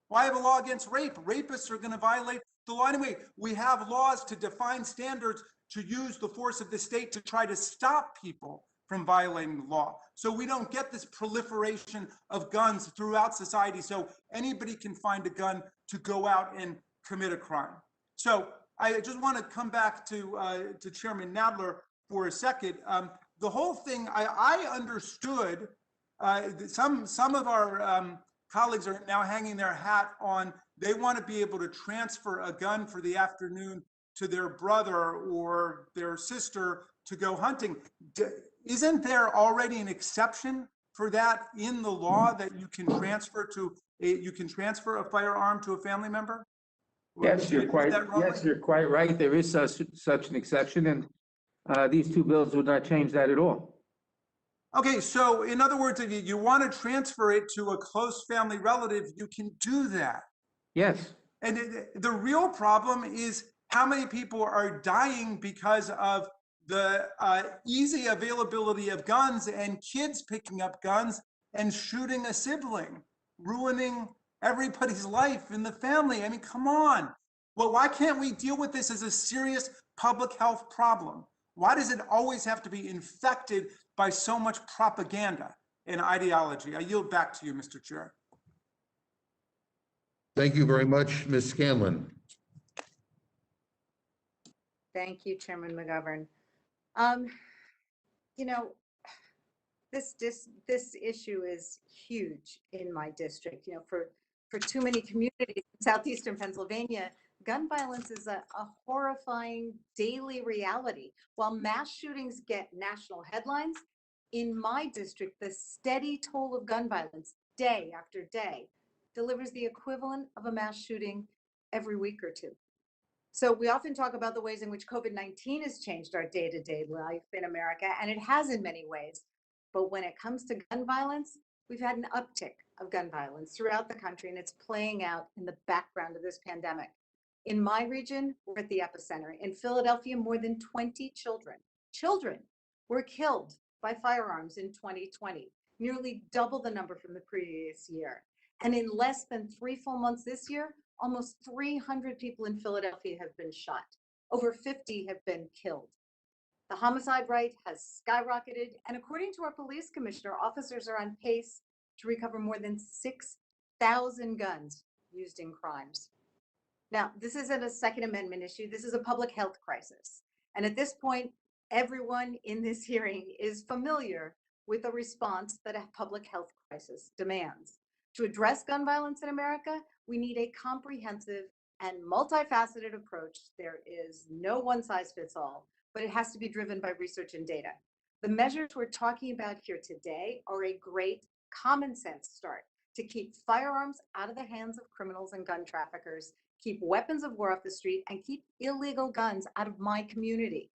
[SPEAKER 9] Why have a law against rape? Rapists are going to violate the law anyway. We have laws to define standards to use the force of the state to try to stop people from violating the law. So we don't get this proliferation of guns throughout society. So anybody can find a gun to go out and commit a crime. So I just want to come back to Chairman Nadler for a second. The whole thing, I understood, some of our colleagues are now hanging their hat on, they want to be able to transfer a gun for the afternoon to their brother or their sister to go hunting. Isn't there already an exception for that in the law, that you can transfer a firearm to a family member?
[SPEAKER 4] Yes, you're quite right. There is such an exception, and these two bills would not change that at all.
[SPEAKER 9] Okay, so in other words, if you want to transfer it to a close family relative, you can do that.
[SPEAKER 4] Yes.
[SPEAKER 9] And the real problem is how many people are dying because of the easy availability of guns and kids picking up guns and shooting a sibling, ruining everybody's life in the family. I mean, come on. Well, why can't we deal with this as a serious public health problem? Why does it always have to be infected by so much propaganda and ideology? I yield back to you, Mr. Chair.
[SPEAKER 2] Thank you very much, Ms. Scanlon.
[SPEAKER 10] Thank you, Chairman McGovern. You know, this issue is huge in my district. You know, for too many communities in southeastern Pennsylvania, gun violence is a horrifying daily reality. While mass shootings get national headlines, in my district, the steady toll of gun violence day after day delivers the equivalent of a mass shooting every week or two. So we often talk about the ways in which COVID-19 has changed our day-to-day life in America, and it has in many ways. But when it comes to gun violence, we've had an uptick of gun violence throughout the country, and it's playing out in the background of this pandemic. In my region, we're at the epicenter. In Philadelphia, more than 20 children were killed by firearms in 2020, nearly double the number from the previous year. And in less than 3 full months this year, almost 300 people in Philadelphia have been shot. Over 50 have been killed. The homicide rate has skyrocketed, and according to our police commissioner, officers are on pace to recover more than 6,000 guns used in crimes. Now, this isn't a Second Amendment issue. This is a public health crisis. And at this point, everyone in this hearing is familiar with the response that a public health crisis demands. To address gun violence in America, we need a comprehensive and multifaceted approach. There is no one size fits all, but it has to be driven by research and data. The measures we're talking about here today are a great common sense start to keep firearms out of the hands of criminals and gun traffickers, keep weapons of war off the street, and keep illegal guns out of my community.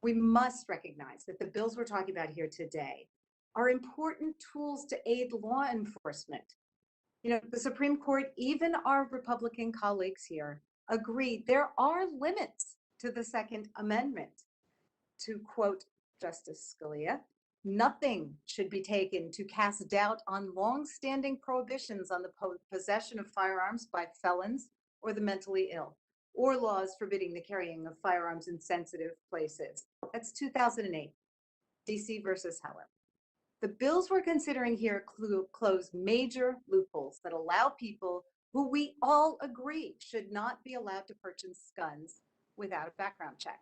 [SPEAKER 10] We must recognize that the bills we're talking about here today are important tools to aid law enforcement. You know, the Supreme Court, even our Republican colleagues here, agreed there are limits to the Second Amendment. To quote Justice Scalia, nothing should be taken to cast doubt on long-standing prohibitions on the possession of firearms by felons or the mentally ill, or laws forbidding the carrying of firearms in sensitive places. That's 2008, DC versus Heller. The bills we're considering here close major loopholes that allow people who we all agree should not be allowed to purchase guns without a background check.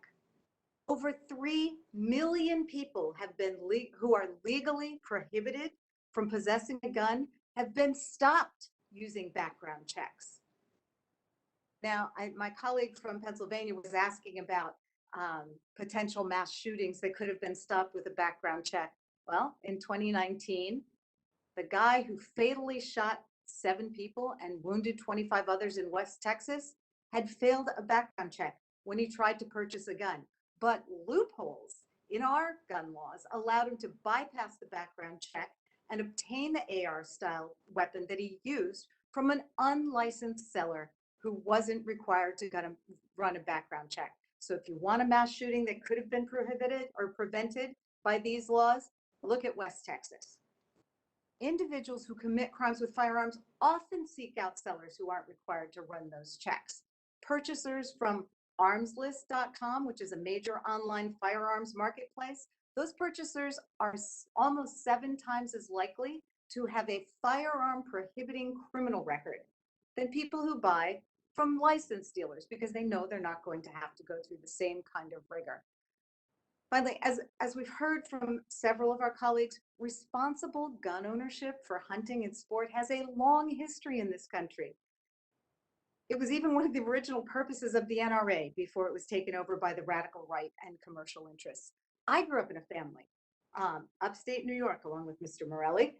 [SPEAKER 10] Over 3 million people have been who are legally prohibited from possessing a gun have been stopped using background checks. Now, my colleague from Pennsylvania was asking about potential mass shootings that could have been stopped with a background check. Well, in 2019, the guy who fatally shot 7 people and wounded 25 others in West Texas had failed a background check when he tried to purchase a gun. But loopholes in our gun laws allowed him to bypass the background check and obtain the AR-style weapon that he used from an unlicensed seller who wasn't required to run a background check. So if you want a mass shooting that could have been prohibited or prevented by these laws, look at West Texas. Individuals who commit crimes with firearms often seek out sellers who aren't required to run those checks. Purchasers from armslist.com, which is a major online firearms marketplace, those purchasers are almost 7 times as likely to have a firearm prohibiting criminal record than people who buy from licensed dealers because they know they're not going to have to go through the same kind of rigor. Finally, as we've heard from several of our colleagues, responsible gun ownership for hunting and sport has a long history in this country. It was even one of the original purposes of the NRA before it was taken over by the radical right and commercial interests. I grew up in a family, upstate New York, along with Mr. Morelli,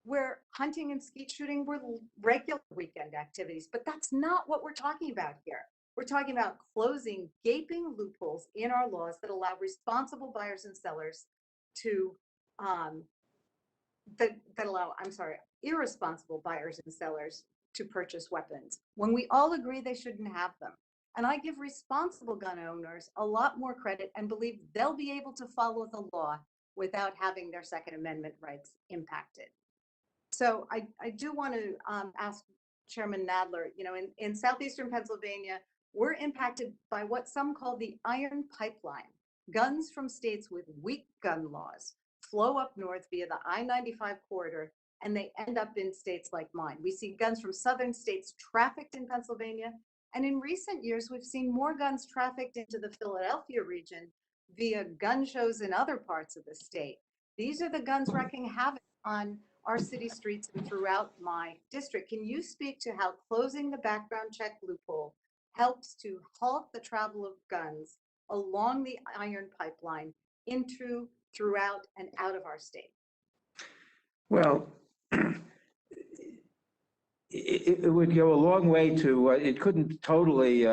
[SPEAKER 10] where hunting and skeet shooting were regular weekend activities, but that's not what we're talking about here. We're talking about closing gaping loopholes in our laws that allow responsible buyers and sellers to, irresponsible buyers and sellers to purchase weapons when we all agree they shouldn't have them. And I give responsible gun owners a lot more credit and believe they'll be able to follow the law without having their Second Amendment rights impacted. So I do want to ask Chairman Nadler, in southeastern Pennsylvania, we're impacted by what some call the iron pipeline. Guns from states with weak gun laws flow up north via the I-95 corridor, and they end up in states like mine. We see guns from southern states trafficked in Pennsylvania, and in recent years, we've seen more guns trafficked into the Philadelphia region via gun shows in other parts of the state. These are the guns wreaking havoc on our city streets and throughout my district. Can you speak to how closing the background check loophole helps to halt the travel of guns along the iron pipeline into, throughout, and out of our state?
[SPEAKER 4] Well, it would go a long way to, it couldn't totally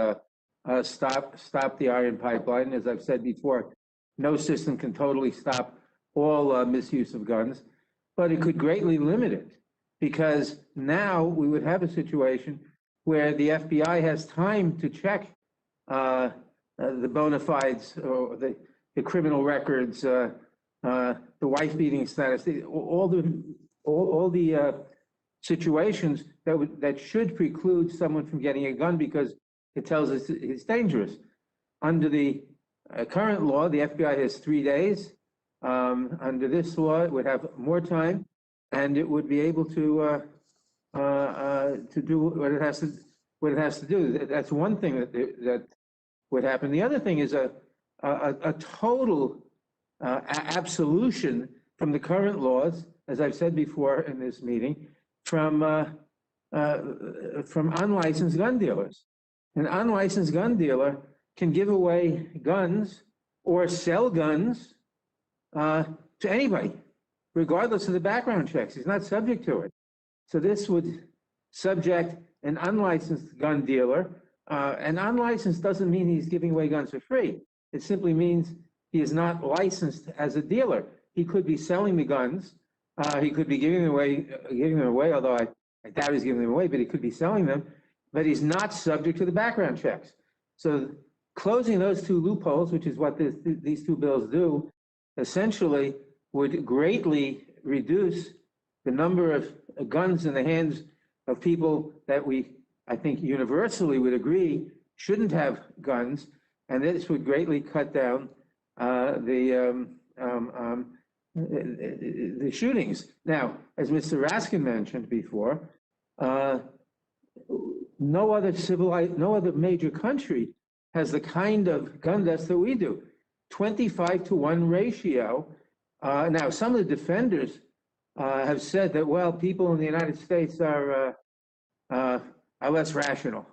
[SPEAKER 4] stop the iron pipeline. As I've said before, no system can totally stop all misuse of guns, but it could greatly limit it, because now we would have a situation where the FBI has time to check the bona fides or the criminal records, the wife beating status, all the situations that should preclude someone from getting a gun because it tells us it's dangerous. Under the current law, the FBI has 3 days. Under this law, it would have more time, and it would be able to do what it has to do. That's one thing that would happen. The other thing is a total absolution from the current laws, as I've said before in this meeting, from unlicensed gun dealers. An unlicensed gun dealer can give away guns or sell guns to anybody, regardless of the background checks. He's not subject to it. So this would subject an unlicensed gun dealer. And unlicensed doesn't mean he's giving away guns for free. It simply means he is not licensed as a dealer. He could be selling the guns. He could be giving them away, although I doubt he's giving them away, but he could be selling them. But he's not subject to the background checks. So closing those 2 loopholes, which is what these 2 bills do, essentially would greatly reduce the number of guns in the hands of people that I think universally would agree shouldn't have guns, and this would greatly cut down the shootings. Now, as Mr. Raskin mentioned before, no other major country has the kind of gun deaths that we do. 25-to-1 ratio. Now, some of the defenders have said that, well, people in the United States are less rational.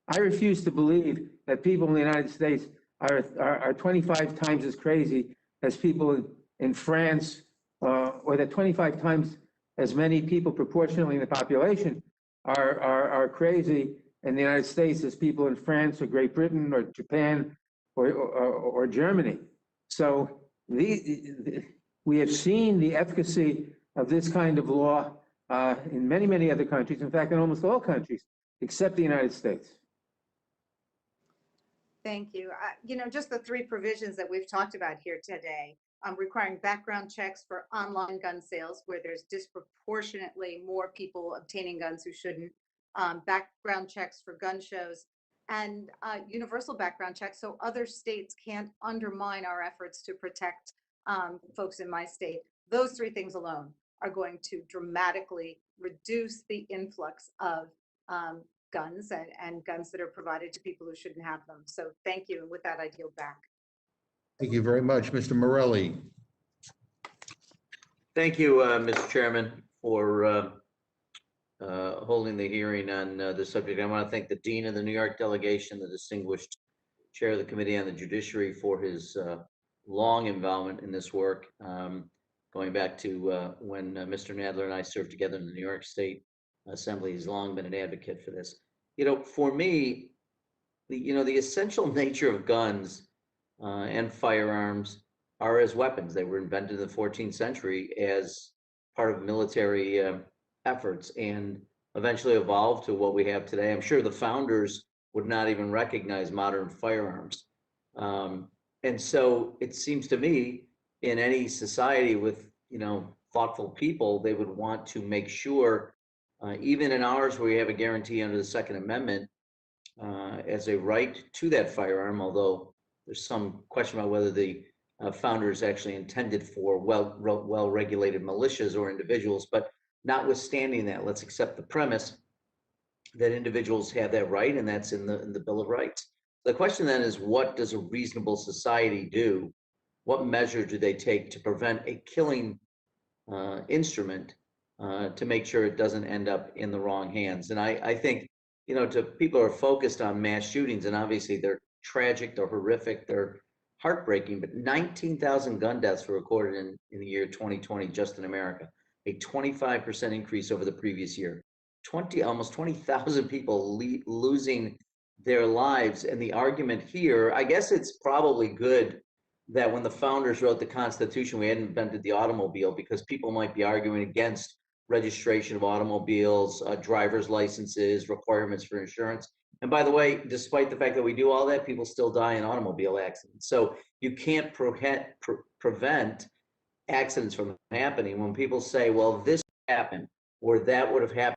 [SPEAKER 4] I refuse to believe that people in the United States are 25 times as crazy as people in France, or that 25 times as many people proportionally in the population are crazy in the United States as people in France or Great Britain or Japan or Germany. So we have seen the efficacy of this kind of law in many, many other countries. In fact, in almost all countries, except the United States.
[SPEAKER 10] Thank you. You know, just the three provisions that we've talked about here today, requiring background checks for online gun sales where there's disproportionately more people obtaining guns who shouldn't, background checks for gun shows, and universal background checks so other states can't undermine our efforts to protect folks in my state. Those three things alone are going to dramatically reduce the influx of guns and guns that are provided to people who shouldn't have them. So thank you. And with that, I yield back.
[SPEAKER 2] Thank you very much. Mr. Morelli.
[SPEAKER 11] Thank you, Mr. Chairman, for holding the hearing on this subject. I want to thank the Dean of the New York delegation, the distinguished Chair of the Committee on the Judiciary, for his long involvement in this work, going back to when Mr. Nadler and I served together in the New York State Assembly. He's long been an advocate for this. You know, for me, the essential nature of guns and firearms are as weapons. They were invented in the 14th century as part of military efforts and eventually evolved to what we have today. I'm sure the founders would not even recognize modern firearms. And so it seems to me in any society with, thoughtful people, they would want to make sure, even in ours where we have a guarantee under the Second Amendment as a right to that firearm, although there's some question about whether the founders actually intended for well-regulated militias or individuals. But notwithstanding that, let's accept the premise that individuals have that right, and that's in the Bill of Rights. The question then is, what does a reasonable society do? What measure do they take to prevent a killing instrument to make sure it doesn't end up in the wrong hands? And I think, to people who are focused on mass shootings, and obviously they're tragic, they're horrific, they're heartbreaking, but 19,000 gun deaths were recorded in the year 2020 just in America, a 25% increase over the previous year. Almost 20,000 people losing their lives. And the argument here, I guess it's probably good that when the founders wrote the Constitution, we hadn't invented the automobile, because people might be arguing against registration of automobiles, driver's licenses, requirements for insurance. And by the way, despite the fact that we do all that, people still die in automobile accidents. So you can't prevent accidents from happening. When people say, well, this happened or that would have happened,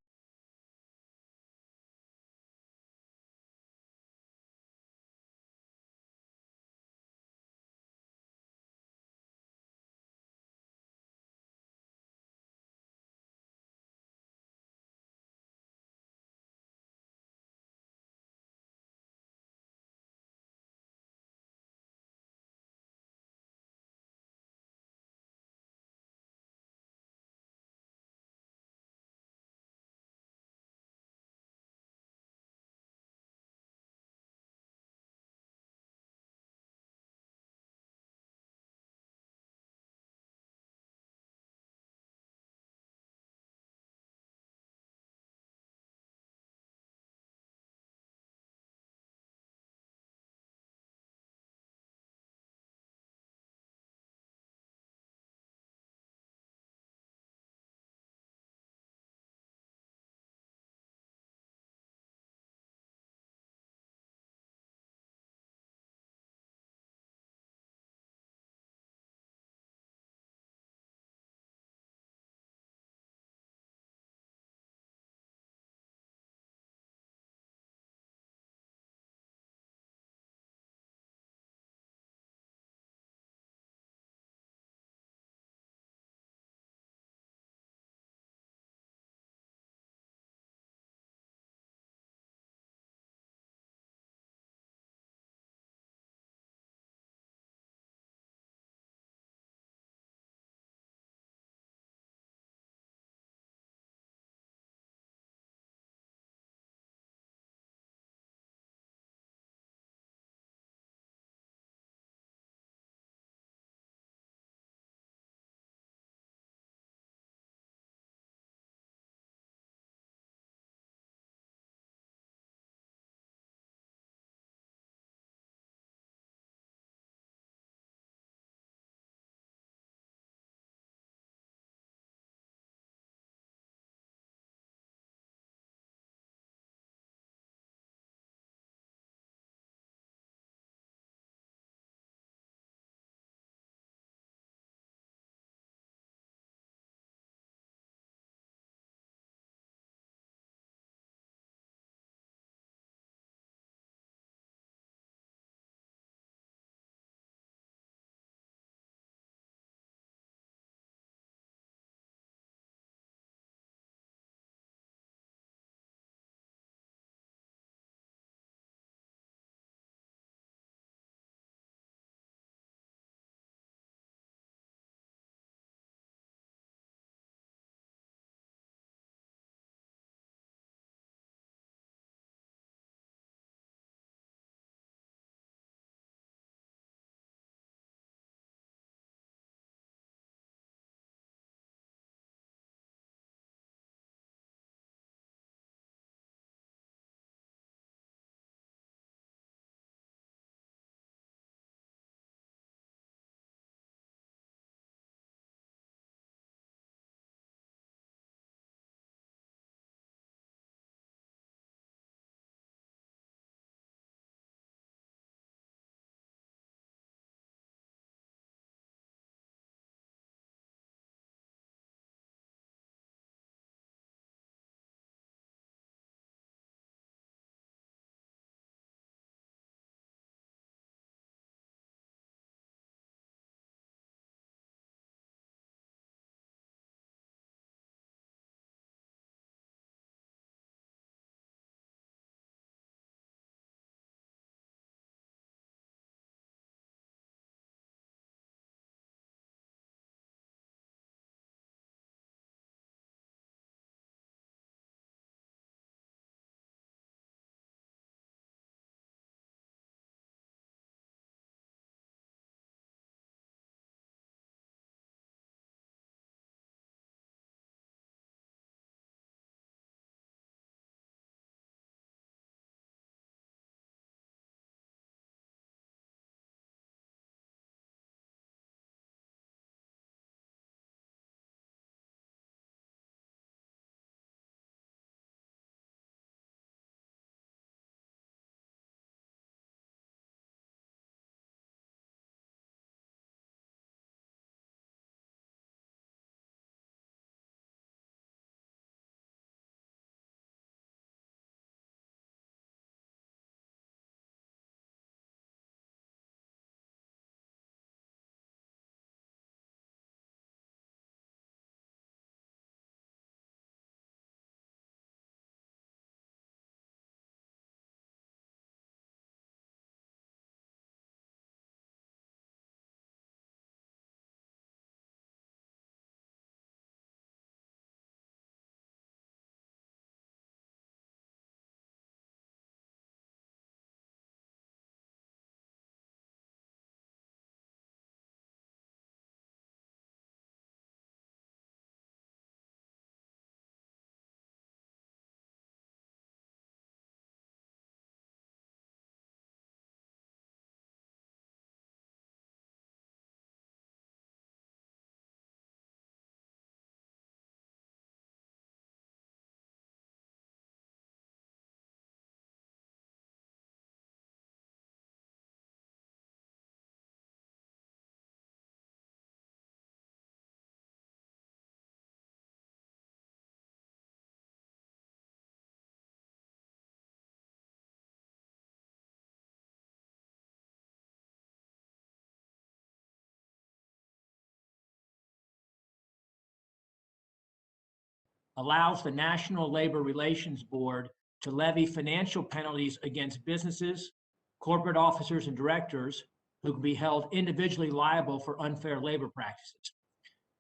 [SPEAKER 12] allows the National Labor Relations Board to levy financial penalties against businesses, corporate officers, and directors who can be held individually liable for unfair labor practices.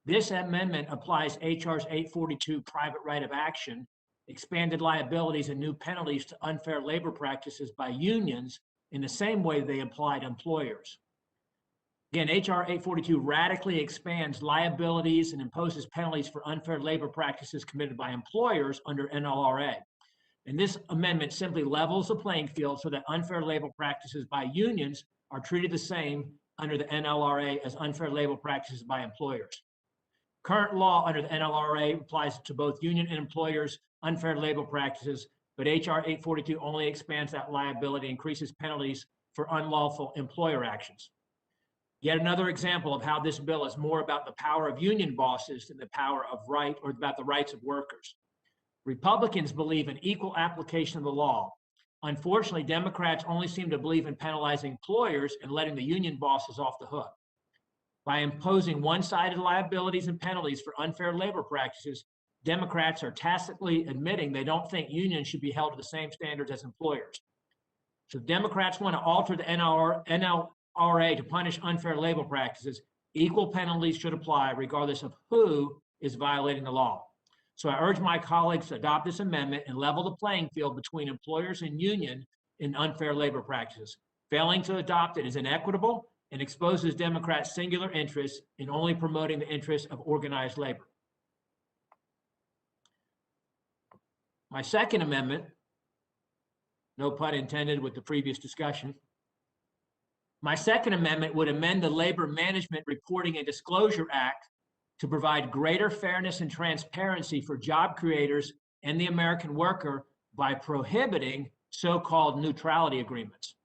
[SPEAKER 12] This amendment applies HR's 842 private right of action, expanded liabilities, and new penalties to unfair labor practices by unions in the same way they apply to employers. Again, HR 842 radically expands liabilities and imposes penalties for unfair labor practices committed by employers under NLRA. And this amendment simply levels the playing field so that unfair labor practices by unions are treated the same under the NLRA as unfair labor practices by employers. Current law under the NLRA applies to both union and employers' unfair labor practices, but HR 842 only expands that liability, increases penalties for unlawful employer actions. Yet another example of how this bill is more about the power of union bosses than the power of right or about the rights of workers. Republicans believe in equal application of the law. Unfortunately, Democrats only seem to believe in penalizing employers and letting the union bosses off the hook. By imposing one-sided liabilities and penalties for unfair labor practices, Democrats are tacitly admitting they don't think unions should be held to the same standards as employers. So if Democrats want to alter the NLRA to punish unfair labor practices, equal penalties should apply regardless of who is violating the law. So I urge my colleagues to adopt this amendment and level the playing field between employers and union in unfair labor practices. Failing to adopt it is inequitable and exposes Democrats' singular interests in only promoting the interests of organized labor. My second amendment, no pun intended with the previous discussion. My second amendment would amend the Labor Management Reporting and Disclosure Act to provide greater fairness and transparency for job creators and the American worker by prohibiting so-called neutrality agreements.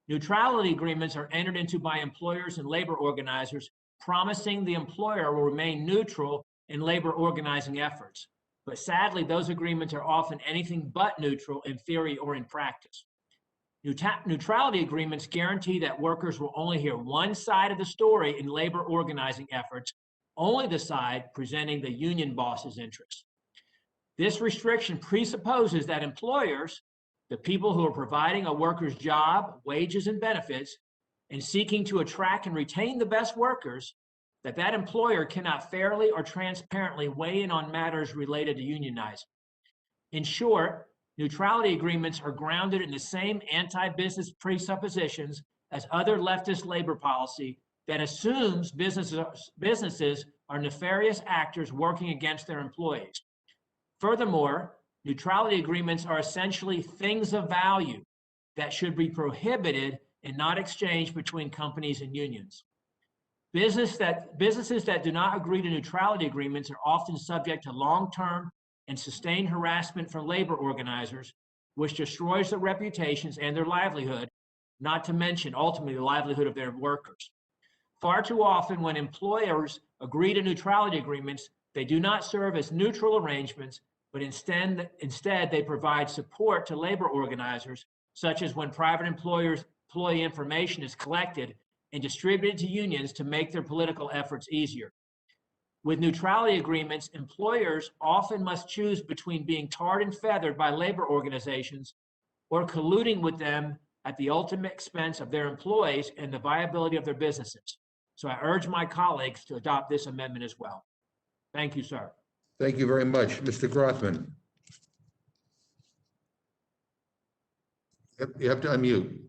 [SPEAKER 12] Neutrality agreements are entered into by employers and labor organizers, promising the employer will remain neutral in labor organizing efforts. But sadly, those agreements are often anything but neutral in theory or in practice. Neutrality agreements guarantee that workers will only hear one side of the story in labor organizing efforts, only the side presenting the union boss's interests. This restriction presupposes that employers, the people who are providing a worker's job, wages, and benefits, and seeking to attract and retain the best workers, that employer cannot fairly or transparently weigh in on matters related to unionizing. In short, neutrality agreements are grounded in the same anti-business presuppositions as other leftist labor policy that assumes businesses are nefarious actors working against their employees. Furthermore, neutrality agreements are essentially things of value that should be prohibited and not exchanged between companies and unions. Businesses that do not agree to neutrality agreements are often subject to long-term and sustained harassment from labor organizers, which destroys their reputations and their livelihood, not to mention ultimately the livelihood of their workers. Far too often when employers agree to neutrality agreements, they do not serve as neutral arrangements, but instead they provide support to labor organizers, such as when private employee information is collected and distributed to unions to make their political efforts easier. With neutrality agreements, employers often must choose between being tarred and feathered by labor organizations or colluding with them at the ultimate expense of their employees and the viability of their businesses. So I urge my colleagues to adopt this amendment as well. Thank you, sir.
[SPEAKER 2] Thank you very much. Mr. Grothman. You have to unmute.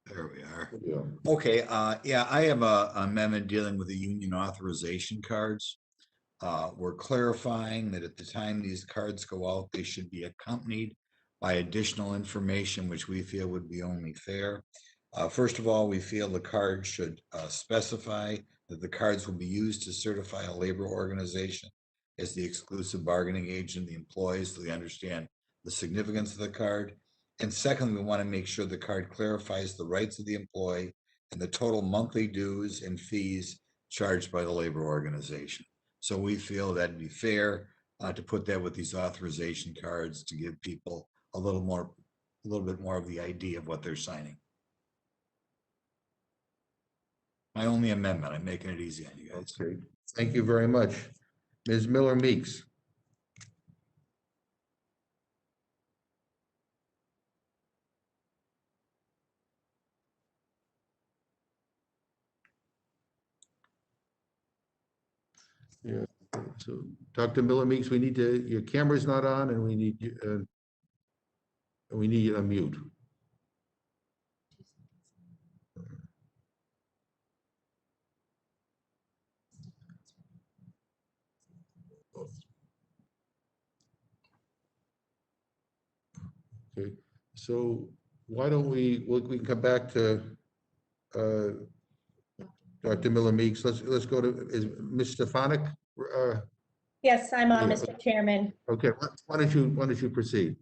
[SPEAKER 13] There we are.
[SPEAKER 2] Yeah.
[SPEAKER 13] Okay, yeah, I have a amendment dealing with the union authorization cards. We're clarifying that at the time these cards go out, they should be accompanied by additional information, which we feel would be only fair. First of all, we feel the card should specify that the cards will be used to certify a labor organization as the exclusive bargaining agent of the employees, so they understand the significance of the card. And secondly, we want to make sure the card clarifies the rights of the employee and the total monthly dues and fees charged by the labor organization. So we feel that'd be fair to put that with these authorization cards to give people a little bit more of the idea of what they're signing. My only amendment. I'm making it easy on you guys.
[SPEAKER 2] Okay. Thank you very much. Ms. Miller Meeks. Yeah, so Dr. Miller Meeks, we need to, your camera's not on and we need you to unmute. Okay, so why don't we can come back to Dr. Miller Meeks. Let's go to, is Ms. Stefanik?
[SPEAKER 14] Yes, I'm on,
[SPEAKER 2] Yeah,
[SPEAKER 14] Mr. Chairman.
[SPEAKER 2] okay, why don't you proceed?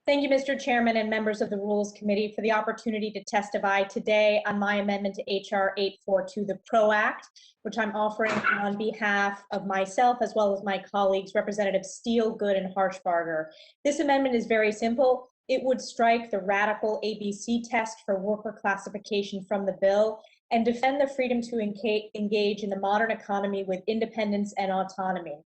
[SPEAKER 14] Thank you, Mr. Chairman and members of the Rules Committee, for the opportunity to testify today on my amendment to HR 842, the PRO Act, which I'm offering on behalf of myself as well as my colleagues, Representatives Steele, Good, and Harshbarger. This amendment is very simple. It would strike the radical ABC test for worker classification from the bill and defend the freedom to engage in the modern economy with independence and autonomy.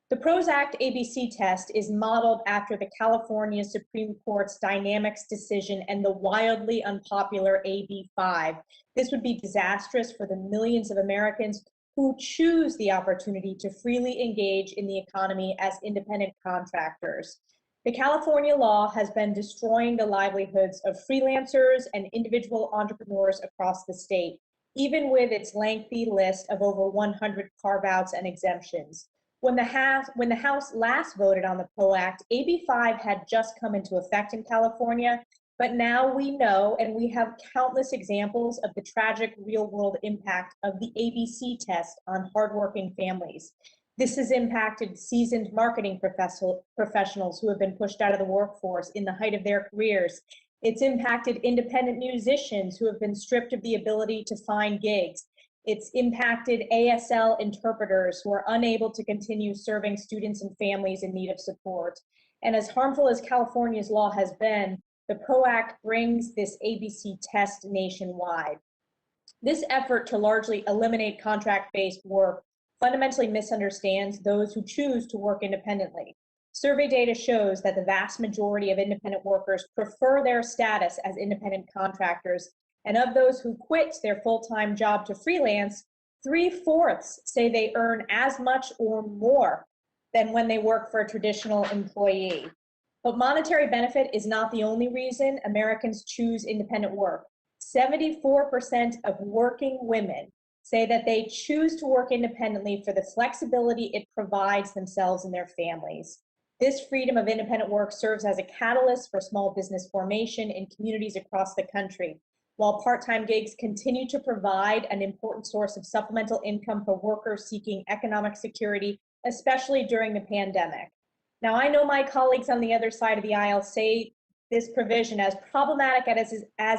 [SPEAKER 14] The PROS Act ABC test is modeled after the California Supreme Court's Dynamics decision and the wildly unpopular AB5. This would be disastrous for the millions of Americans who choose the opportunity to freely engage in the economy as independent contractors. The California law has been destroying the livelihoods of freelancers and individual entrepreneurs across the state, even with its lengthy list of over 100 carve-outs and exemptions. When the House last voted on the PRO Act, AB5 had just come into effect in California, but now we know, and we have countless examples of the tragic real-world impact of the ABC test on hardworking families. This has impacted seasoned marketing professionals who have been pushed out of the workforce in the height of their careers. It's impacted independent musicians who have been stripped of the ability to find gigs. It's impacted ASL interpreters who are unable to continue serving students and families in need of support. And as harmful as California's law has been, the PRO Act brings this ABC test nationwide. This effort to largely eliminate contract-based work fundamentally misunderstands those who choose to work independently. Survey data shows that the vast majority of independent workers prefer their status as independent contractors, and of those who quit their full-time job to freelance, 3/4 say they earn as much or more than when they work for a traditional employee. But monetary benefit is not the only reason Americans choose independent work. 74% of working women say that they choose to work independently for the flexibility it provides themselves and their families. This freedom of independent work serves as a catalyst for small business formation in communities across the country, while part-time gigs continue to provide an important source of supplemental income for workers seeking economic security, especially during the pandemic. Now, I know my colleagues on the other side of the aisle say this provision, as problematic as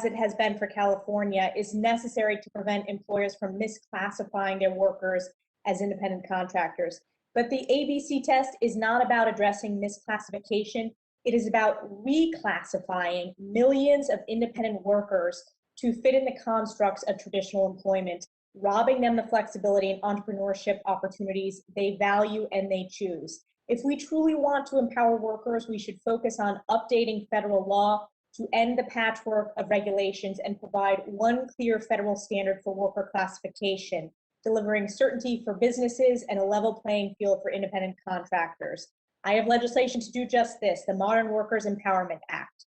[SPEAKER 14] it has been for California, is necessary to prevent employers from misclassifying their workers as independent contractors. But the ABC test is not about addressing misclassification. It is about reclassifying millions of independent workers to fit in the constructs of traditional employment, robbing them the flexibility and entrepreneurship opportunities they value and they choose. If we truly want to empower workers, we should focus on updating federal law to end the patchwork of regulations and provide one clear federal standard for worker classification, delivering certainty for businesses and a level playing field for independent contractors. I have legislation to do just this, the Modern Workers Empowerment Act.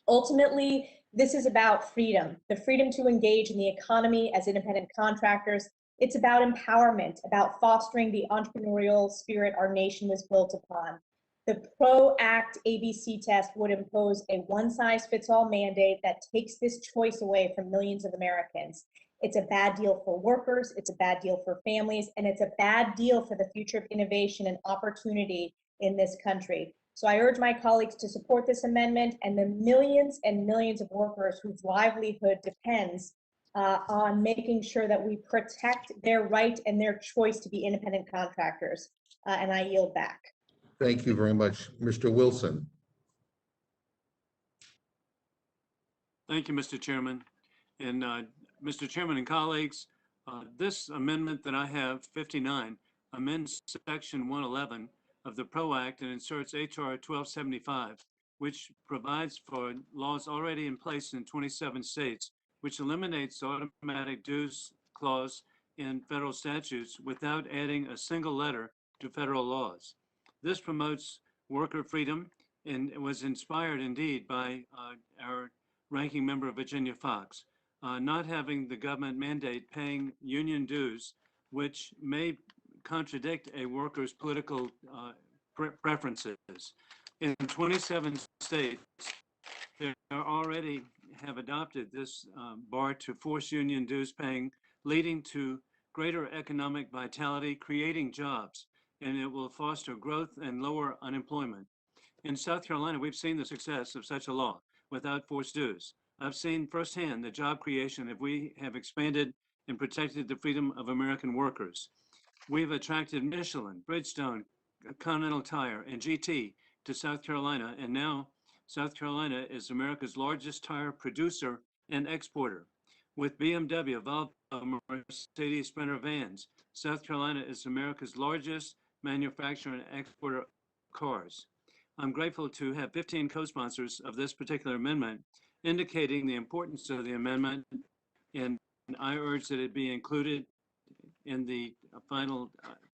[SPEAKER 14] Ultimately, this is about freedom, the freedom to engage in the economy as independent contractors. It's about empowerment, about fostering the entrepreneurial spirit our nation was built upon. The PRO Act ABC test would impose a one-size-fits-all mandate that takes this choice away from millions of Americans. It's a bad deal for workers, it's a bad deal for families, and it's a bad deal for the future of innovation and opportunity in this country. So I urge my colleagues to support this amendment and the millions and millions of workers whose livelihood depends on making sure that we protect their right and their choice to be independent contractors. And I yield back.
[SPEAKER 2] Thank you very much. Mr. Wilson.
[SPEAKER 15] Thank you, Mr. Chairman. And Mr. Chairman and colleagues, this amendment that I have, 59, amends Section 111 of the PRO Act and inserts HR 1275, which provides for laws already in place in 27 states, which eliminates the automatic dues clause in federal statutes without adding a single letter to federal laws. This promotes worker freedom and was inspired indeed by our ranking member Virginia Fox. Not having the government mandate paying union dues, which may contradict a worker's political preferences. In 27 states, they already have adopted this bar to force union dues paying, leading to greater economic vitality, creating jobs, and it will foster growth and lower unemployment. In South Carolina, we've seen the success of such a law without forced dues. I've seen firsthand the job creation if we have expanded and protected the freedom of American workers. We've attracted Michelin, Bridgestone, Continental Tire, and GT to South Carolina, and now South Carolina is America's largest tire producer and exporter. With BMW, Volvo, Mercedes, Sprinter vans, South Carolina is America's largest manufacturer and exporter of cars. I'm grateful to have 15 co-sponsors of this particular amendment, indicating the importance of the amendment, and I urge that it be included in the final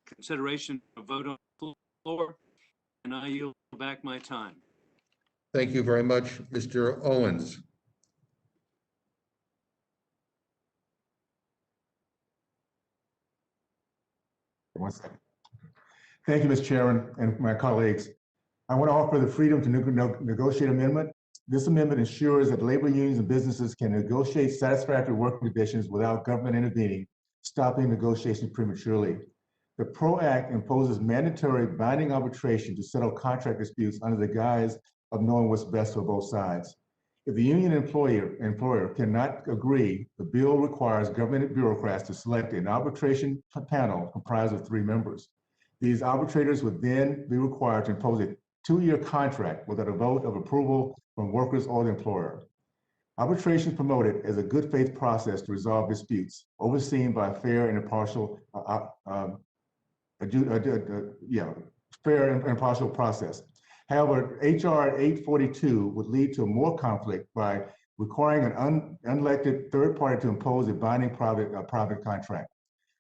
[SPEAKER 15] consideration of vote on the floor, and I yield back my time.
[SPEAKER 2] Thank you very much, Mr. Owens.
[SPEAKER 16] One second. Thank you, Mr. Chairman and my colleagues. I want to offer the freedom to negotiate amendment. This amendment ensures that labor unions and businesses can negotiate satisfactory working conditions without government intervening, stopping negotiations prematurely. The PRO Act imposes mandatory binding arbitration to settle contract disputes under the guise of knowing what's best for both sides. If the union employer cannot agree, the bill requires government bureaucrats to select an arbitration panel comprised of 3 members. These arbitrators would then be required to impose a 2-year contract without a vote of approval from workers or the employer. Arbitration is promoted as a good faith process to resolve disputes, overseen by a fair and impartial process. However, HR 842 would lead to more conflict by requiring an unelected third party to impose a binding private contract.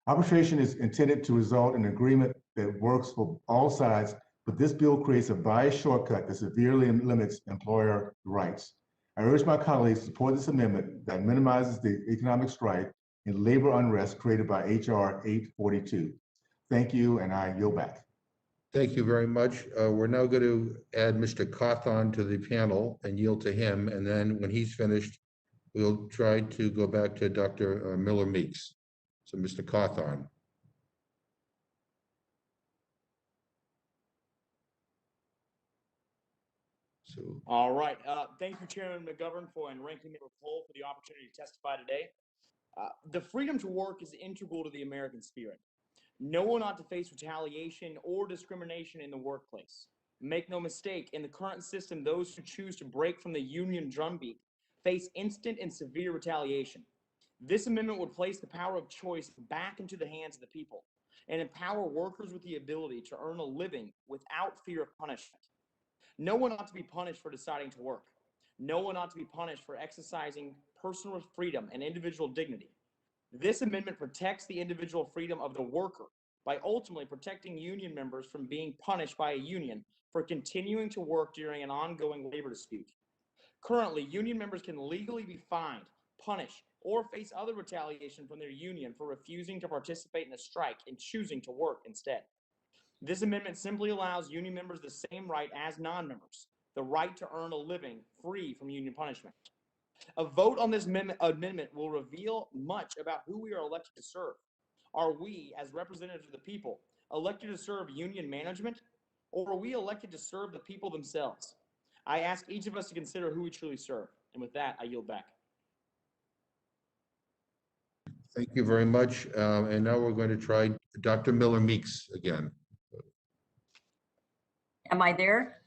[SPEAKER 16] Arbitration is intended to result in an agreement that works for all sides, but this bill creates a biased shortcut that severely limits employer rights. I urge my colleagues to support this amendment that minimizes the economic strife and labor unrest created by HR 842. Thank you, and I yield back.
[SPEAKER 2] Thank you very much. We're now going to add Mr. Cawthon to the panel and yield to him. And then when he's finished, we'll try to go back to Dr. Miller Meeks. So Mr. Cawthon.
[SPEAKER 17] All right. Thank you, Chairman McGovern and Ranking Member Cole for the opportunity to testify today. The freedom to work is integral to the American spirit. No one ought to face retaliation or discrimination in the workplace. Make no mistake, in the current system, those who choose to break from the union drumbeat face instant and severe retaliation. This amendment would place the power of choice back into the hands of the people and empower workers with the ability to earn a living without fear of punishment. No one ought to be punished for deciding to work. No one ought to be punished for exercising personal freedom and individual dignity. This amendment protects the individual freedom of the worker by ultimately protecting union members from being punished by a union for continuing to work during an ongoing labor dispute. Currently, union members can legally be fined, punished, or face other retaliation from their union for refusing to participate in a strike and choosing to work instead. This amendment simply allows union members the same right as non-members, the right to earn a living free from union punishment. A vote on this amendment will reveal much about who we are elected to serve. Are we, as representatives of the people, elected to serve union management, or are we elected to serve the people themselves? I ask each of us to consider who we truly serve. And with that, I yield back.
[SPEAKER 2] Thank you very much. And now we're going to try Dr. Miller Meeks again.
[SPEAKER 18] Am I there?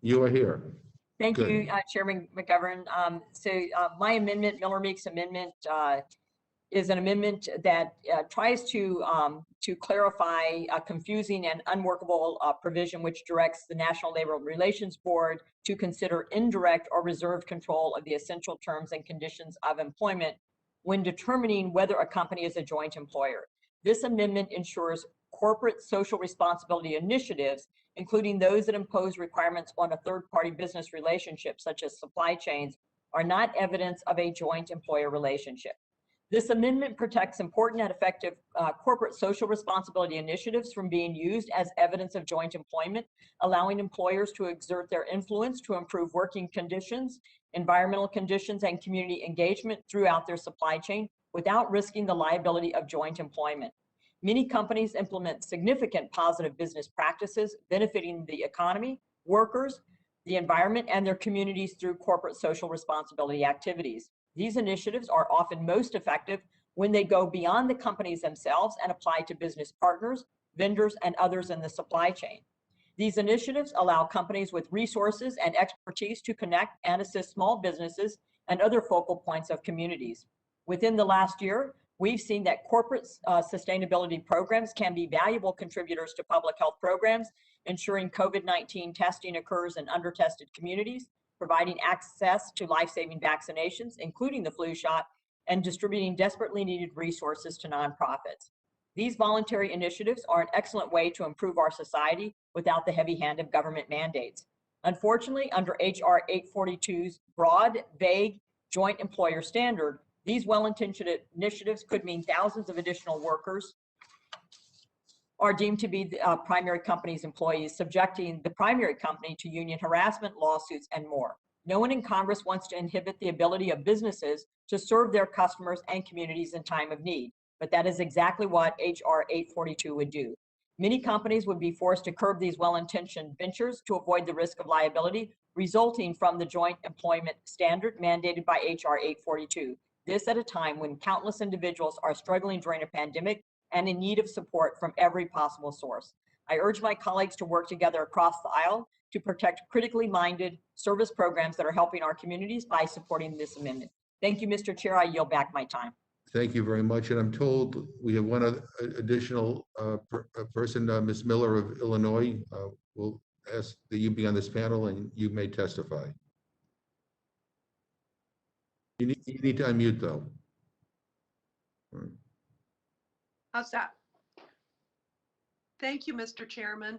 [SPEAKER 2] You are here.
[SPEAKER 18] Thank
[SPEAKER 2] Good.
[SPEAKER 18] you, Chairman McGovern. My amendment, Miller Meeks Amendment is an amendment that tries to clarify a confusing and unworkable provision which directs the National Labor Relations Board to consider indirect or reserved control of the essential terms and conditions of employment when determining whether a company is a joint employer. This amendment ensures corporate social responsibility initiatives, including those that impose requirements on a third-party business relationship, such as supply chains, are not evidence of a joint employer relationship. This amendment protects important and effective corporate social responsibility initiatives from being used as evidence of joint employment, allowing employers to exert their influence to improve working conditions, environmental conditions, and community engagement throughout their supply chain without risking the liability of joint employment. Many companies implement significant positive business practices benefiting the economy, workers, the environment, and their communities through corporate social responsibility activities. These initiatives are often most effective when they go beyond the companies themselves and apply to business partners, vendors, and others in the supply chain. These initiatives allow companies with resources and expertise to connect and assist small businesses and other focal points of communities. Within the last year, we've seen that corporate sustainability programs can be valuable contributors to public health programs, ensuring COVID-19 testing occurs in under-tested communities, providing access to life-saving vaccinations, including the flu shot, and distributing desperately needed resources to nonprofits. These voluntary initiatives are an excellent way to improve our society without the heavy hand of government mandates. Unfortunately, under HR 842's broad, vague joint employer standard, these well-intentioned initiatives could mean thousands of additional workers are deemed to be the primary company's employees, subjecting the primary company to union harassment, lawsuits, and more. No one in Congress wants to inhibit the ability of businesses to serve their customers and communities in time of need, but that is exactly what HR 842 would do. Many companies would be forced to curb these well-intentioned ventures to avoid the risk of liability resulting from the joint employment standard mandated by HR 842. This at a time when countless individuals are struggling during a pandemic and in need of support from every possible source. I urge my colleagues to work together across the aisle to protect critically minded service programs that are helping our communities by supporting this amendment. Thank you, Mr. Chair. I yield back my time.
[SPEAKER 2] Thank you very much. And I'm told we have one additional person, Ms. Miller of Illinois. We'll ask that you be on this panel and you may testify. You need to unmute though.
[SPEAKER 19] How's that? Thank you, Mr. Chairman.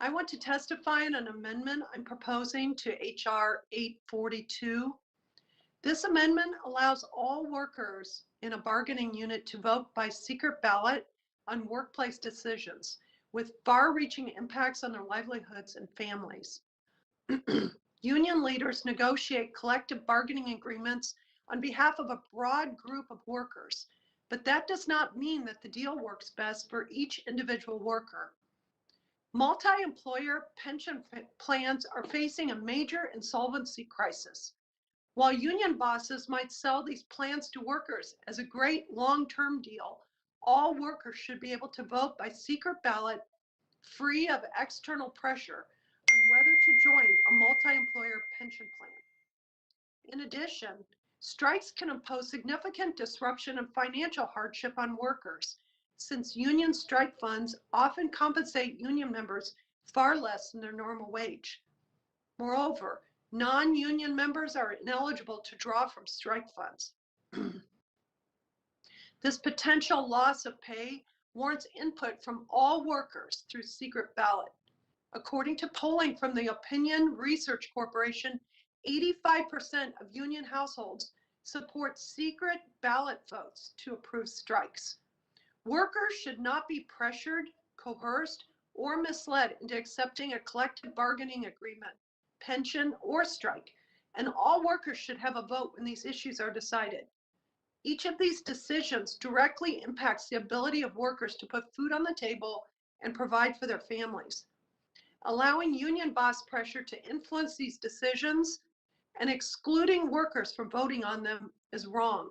[SPEAKER 19] I want to testify on an amendment I'm proposing to HR 842. This amendment allows all workers in a bargaining unit to vote by secret ballot on workplace decisions with far-reaching impacts on their livelihoods and families. Union leaders negotiate collective bargaining agreements on behalf of a broad group of workers, but that does not mean that the deal works best for each individual worker. Multi-employer pension plans are facing a major insolvency crisis. While union bosses might sell these plans to workers as a great long-term deal, all workers should be able to vote by secret ballot, free of external pressure on whether to join a multi-employer pension plan. In addition, strikes can impose significant disruption and financial hardship on workers, since union strike funds often compensate union members far less than their normal wage. Moreover, non-union members are ineligible to draw from strike funds. This potential loss of pay warrants input from all workers through secret ballot. According to polling from the Opinion Research Corporation, 85% of union households support secret ballot votes to approve strikes. Workers should not be pressured, coerced, or misled into accepting a collective bargaining agreement, pension, or strike, and all workers should have a vote when these issues are decided. Each of these decisions directly impacts the ability of workers to put food on the table and provide for their families. Allowing union boss pressure to influence these decisions and excluding workers from voting on them is wrong.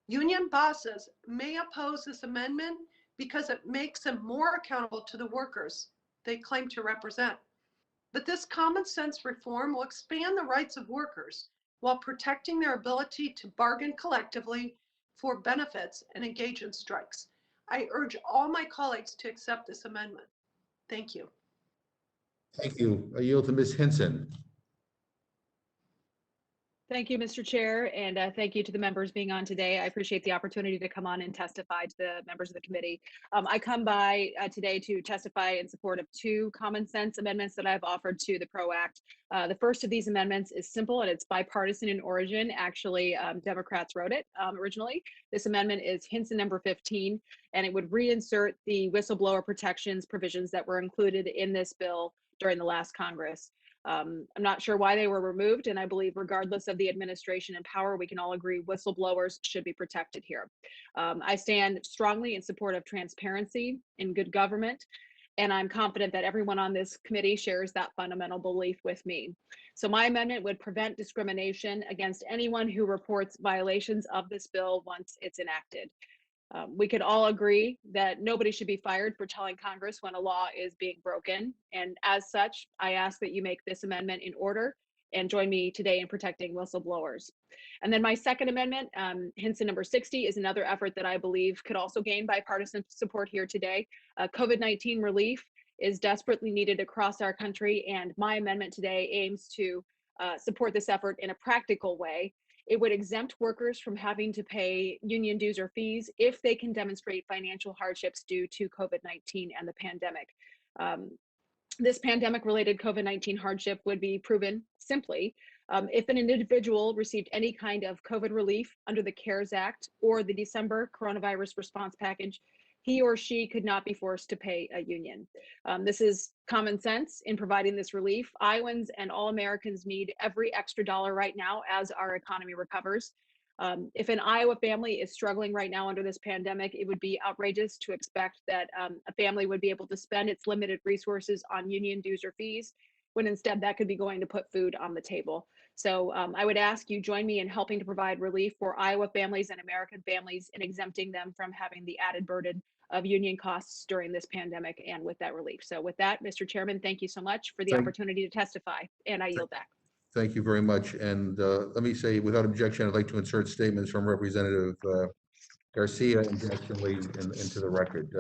[SPEAKER 19] Union bosses may oppose this amendment because it makes them more accountable to the workers they claim to represent. But this common sense reform will expand the rights of workers while protecting their ability to bargain collectively for benefits and engage in strikes. I urge all my colleagues to accept this amendment. Thank you.
[SPEAKER 2] Thank you. I yield to Ms. Hinson.
[SPEAKER 20] Thank you, Mr. Chair, and thank you to the members being on today. I appreciate the opportunity to come on and testify to the members of the committee. I come by today to testify in support of two common sense amendments that I've offered to the PRO Act. The first of these amendments is simple and it's bipartisan in origin. Actually, Democrats wrote it originally. This amendment is Hinson number 15, and it would reinsert the whistleblower protections provisions that were included in this bill during the last Congress. I'm not sure why they were removed, and I believe regardless of the administration in power, we can all agree whistleblowers should be protected here. I stand strongly in support of transparency in good government, and I'm confident that everyone on this committee shares that fundamental belief with me. So my amendment would prevent discrimination against anyone who reports violations of this bill once it's enacted. We could all agree that nobody should be fired for telling Congress when a law is being broken. And as such, I ask that you make this amendment in order and join me today in protecting whistleblowers. And then my second amendment, Hinson number 60, is another effort that I believe could also gain bipartisan support here today. COVID-19 relief is desperately needed across our country, and my amendment today aims to support this effort in a practical way. It would exempt workers from having to pay union dues or fees if they can demonstrate financial hardships due to COVID-19 and the pandemic. This pandemic-related COVID-19 hardship would be proven simply if an individual received any kind of COVID relief under the CARES Act or the December coronavirus response package, he or she could not be forced to pay a union. This is common sense in providing this relief. Iowans and all Americans need every extra dollar right now as our economy recovers. If an Iowa family is struggling right now under this pandemic, it would be outrageous to expect that a family would be able to spend its limited resources on union dues or fees, when instead that could be going to put food on the table. So I would ask you join me in helping to provide relief for Iowa families and American families and exempting them from having the added burden of union costs during this pandemic and with that relief. So with that, Mr. Chairman, thank you so much for the opportunity to testify, and I yield back.
[SPEAKER 2] Thank you very much. And let me say, without objection, I'd like to insert statements from Representative Garcia and Jackson Lee into the record.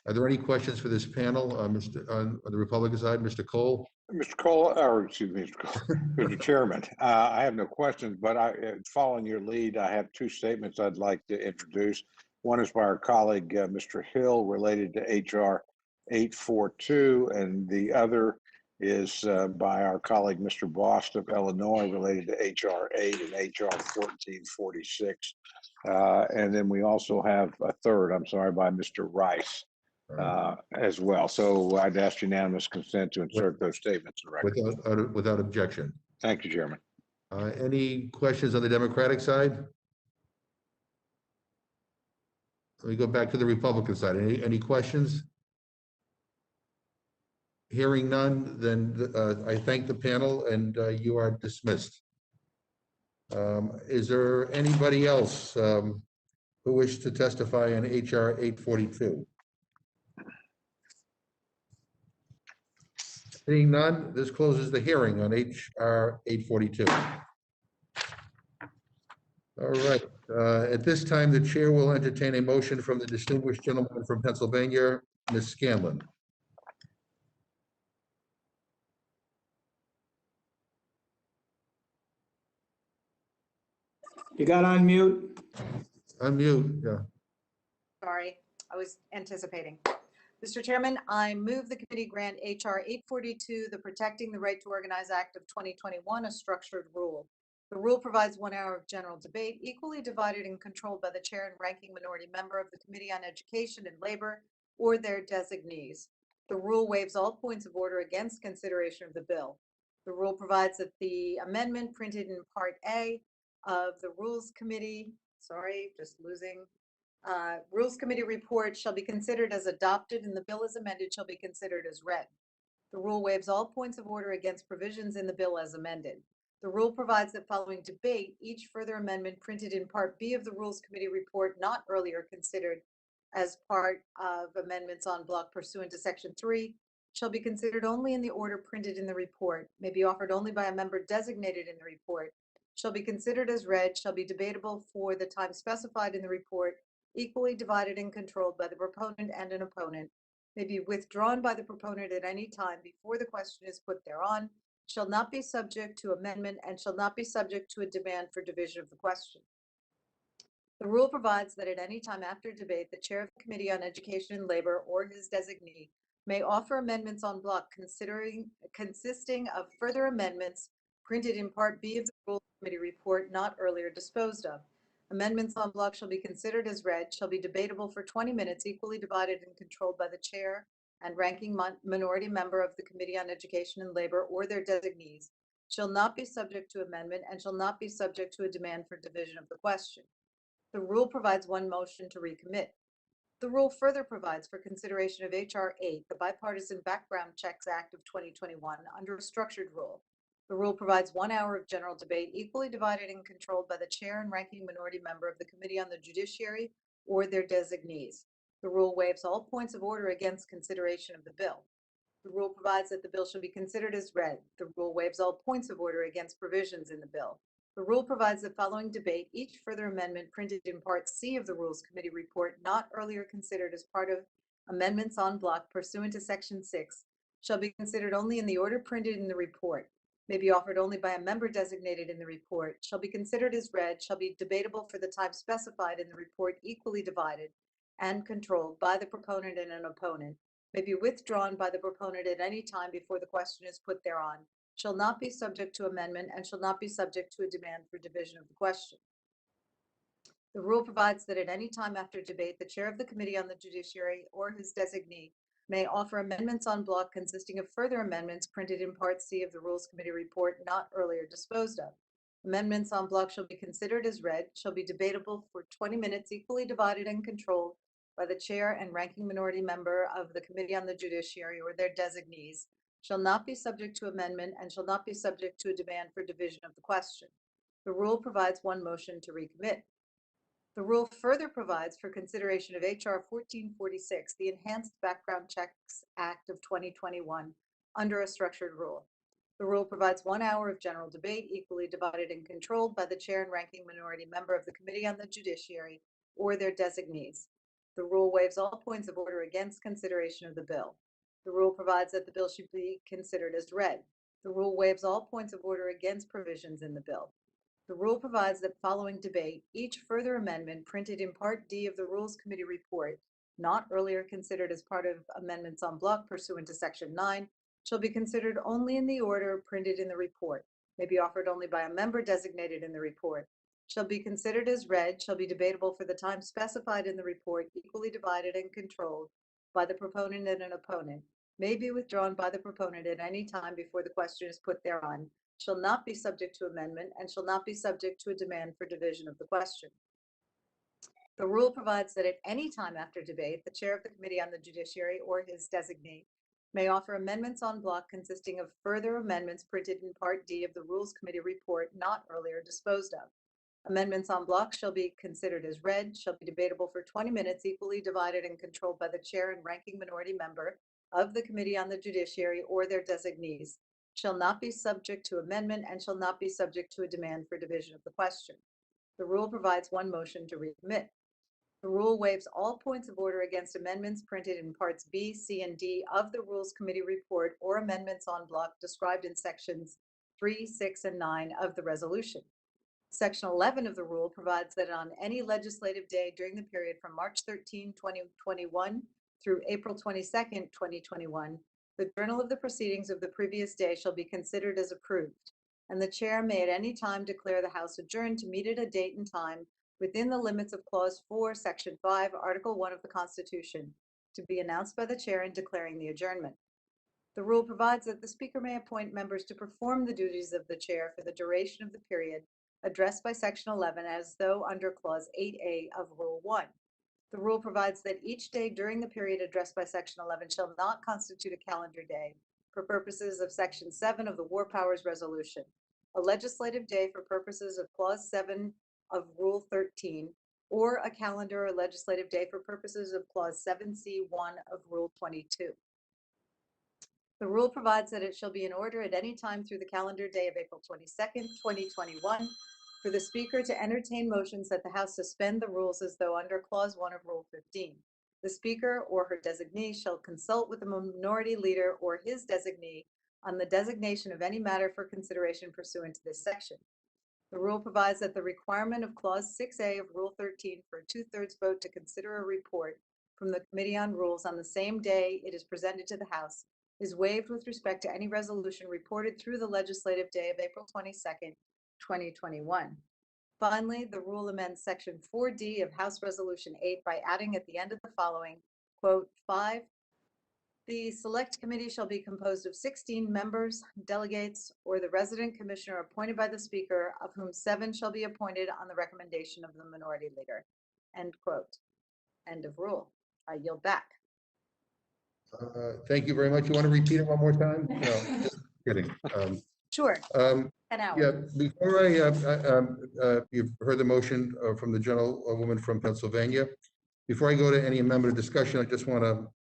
[SPEAKER 2] Are there any questions for this panel? On the Republican side, Mr. Cole?
[SPEAKER 3] Mr. Cole, or excuse me, Mr. Cole, Mr. Chairman, I have no questions, but following your lead, I have two statements I'd like to introduce. One is by our colleague, Mr. Hill, related to HR 842, and the other is by our colleague, Mr. Bost of Illinois, related to HR 8 and HR 1446. And then we also have a third, I'm sorry, by Mr. Rice as well. So I'd ask unanimous consent to insert those statements in the record.
[SPEAKER 2] Without objection.
[SPEAKER 3] Thank you, Chairman.
[SPEAKER 2] Any questions on the Democratic side? Let me go back to the Republican side. Any questions? Hearing none, then I thank the panel and you are dismissed. Is there anybody else who wishes to testify on HR 842? Seeing none, this closes the hearing on HR 842. All right. At this time, the chair will entertain a motion from the distinguished gentleman from Pennsylvania, Ms. Scanlon.
[SPEAKER 7] You got on mute?
[SPEAKER 2] Unmute, yeah.
[SPEAKER 10] Sorry, I was anticipating. Mr. Chairman, I move the committee grant HR 842, the Protecting the Right to Organize Act of 2021, a structured rule. The rule provides 1 hour of general debate, equally divided and controlled by the chair and ranking minority member of the Committee on Education and Labor or their designees. The rule waives all points of order against consideration of the bill. The rule provides that the amendment printed in Part A of the Rules Committee, Rules Committee report shall be considered as adopted and the bill as amended shall be considered as read. The rule waives all points of order against provisions in the bill as amended. The rule provides that following debate, each further amendment printed in Part B of the Rules Committee report not earlier considered as part of amendments en bloc pursuant to Section 3 shall be considered only in the order printed in the report, may be offered only by a member designated in the report, shall be considered as read, shall be debatable for the time specified in the report, equally divided and controlled by the proponent and an opponent, may be withdrawn by the proponent at any time before the question is put thereon, shall not be subject to amendment, and shall not be subject to a demand for division of the question. The rule provides that at any time after debate, the chair of the Committee on Education and Labor or his designee may offer amendments en bloc consisting of further amendments printed in Part B of the Rules Committee report not earlier disposed of. Amendments en bloc shall be considered as read, shall be debatable for 20 minutes, equally divided and controlled by the chair and ranking minority member of the Committee on Education and Labor or their designees, shall not be subject to amendment, and shall not be subject to a demand for division of the question. The rule provides one motion to recommit. The rule further provides for consideration of H.R. 8, the Bipartisan Background Checks Act of 2021, under a structured rule. The rule provides 1 hour of general debate, equally divided and controlled by the chair and ranking minority member of the Committee on the Judiciary or their designees. The rule waives all points of order against consideration of the bill. The rule provides that the bill shall be considered as read. The rule waives all points of order against provisions in the bill. The rule provides that following debate, each further amendment printed in Part C of the Rules Committee report not earlier considered as part of amendments en bloc pursuant to Section 6 shall be considered only in the order printed in the report, may be offered only by a member designated in the report, shall be considered as read, shall be debatable for the time specified in the report, equally divided and controlled by the proponent and an opponent, may be withdrawn by the proponent at any time before the question is put thereon, shall not be subject to amendment, and shall not be subject to a demand for division of the question. The rule provides that at any time after debate, the chair of the Committee on the Judiciary or his designee may offer amendments en bloc consisting of further amendments printed in Part C of the Rules Committee report not earlier disposed of. Amendments en bloc shall be considered as read, shall be debatable for 20 minutes, equally divided and controlled by the chair and ranking minority member of the Committee on the Judiciary or their designees, shall not be subject to amendment, and shall not be subject to a demand for division of the question. The rule provides one motion to recommit. The rule further provides for consideration of H.R. 1446, the Enhanced Background Checks Act of 2021, under a structured rule. The rule provides 1 hour of general debate, equally divided and controlled by the chair and ranking minority member of the Committee on the Judiciary or their designees. The rule waives all points of order against consideration of the bill. The rule provides that the bill should be considered as read. The rule waives all points of order against provisions in the bill. The rule provides that following debate, each further amendment printed in Part D of the Rules Committee report, not earlier considered as part of amendments en bloc pursuant to Section 9, shall be considered only in the order printed in the report, may be offered only by a member designated in the report, shall be considered as read, shall be debatable for the time specified in the report, equally divided and controlled by the proponent and an opponent, may be withdrawn by the proponent at any time before the question is put thereon, shall not be subject to amendment, and shall not be subject to a demand for division of the question. The rule provides that at any time after debate, the chair of the Committee on the Judiciary or his designee may offer amendments en bloc consisting of further amendments printed in Part D of the Rules Committee report not earlier disposed of. Amendments en bloc shall be considered as read, shall be debatable for 20 minutes, equally divided and controlled by the chair and ranking minority member of the Committee on the Judiciary or their designees, shall not be subject to amendment, and shall not be subject to a demand for division of the question. The rule provides one motion to recommit. The rule waives all points of order against amendments printed in Parts B, C, and D of the Rules Committee report or amendments en bloc described in Sections 3, 6, and 9 of the resolution. Section 11 of the rule provides that on any legislative day during the period from March 13, 2021 through April 22, 2021, the journal of the proceedings of the previous day shall be considered as approved, and the chair may at any time declare the House adjourned to meet at a date and time within the limits of Clause 4, Section 5, Article 1 of the Constitution, to be announced by the chair in declaring the adjournment. The rule provides that the Speaker may appoint members to perform the duties of the chair for the duration of the period addressed by Section 11 as though under Clause 8A of Rule 1. The rule provides that each day during the period addressed by Section 11 shall not constitute a calendar day for purposes of Section 7 of the War Powers Resolution, a legislative day for purposes of Clause 7 of Rule 13, or a calendar or legislative day for purposes of Clause 7C1 of Rule 22. The rule provides that it shall be in order at any time through the calendar day of April 22nd, 2021, for the Speaker to entertain motions that the House suspend the rules as though under Clause 1 of Rule 15. The Speaker or her designee shall consult with the minority leader or his designee on the designation of any matter for consideration pursuant to this section. The rule provides that the requirement of Clause 6A of Rule 13 for a 2/3 vote to consider a report from the Committee on Rules on the same day it is presented to the House is waived with respect to any resolution reported through the legislative day of April 22nd, 2021. Finally, the rule amends Section 4D of House Resolution 8 by adding at the end of the following, quote, 5, the Select Committee shall be composed of 16 members, delegates, or the resident commissioner appointed by the Speaker, of whom 7 shall be appointed on the recommendation of the minority leader, end quote. End of rule. I yield back.
[SPEAKER 2] Thank you very much. You want to repeat it one more time? No, just kidding.
[SPEAKER 10] Sure,
[SPEAKER 2] Um,
[SPEAKER 10] 10 hours.
[SPEAKER 2] Yeah, before you've heard the motion from the gentlewoman from Pennsylvania. Before I go to any amendment or discussion, I just want to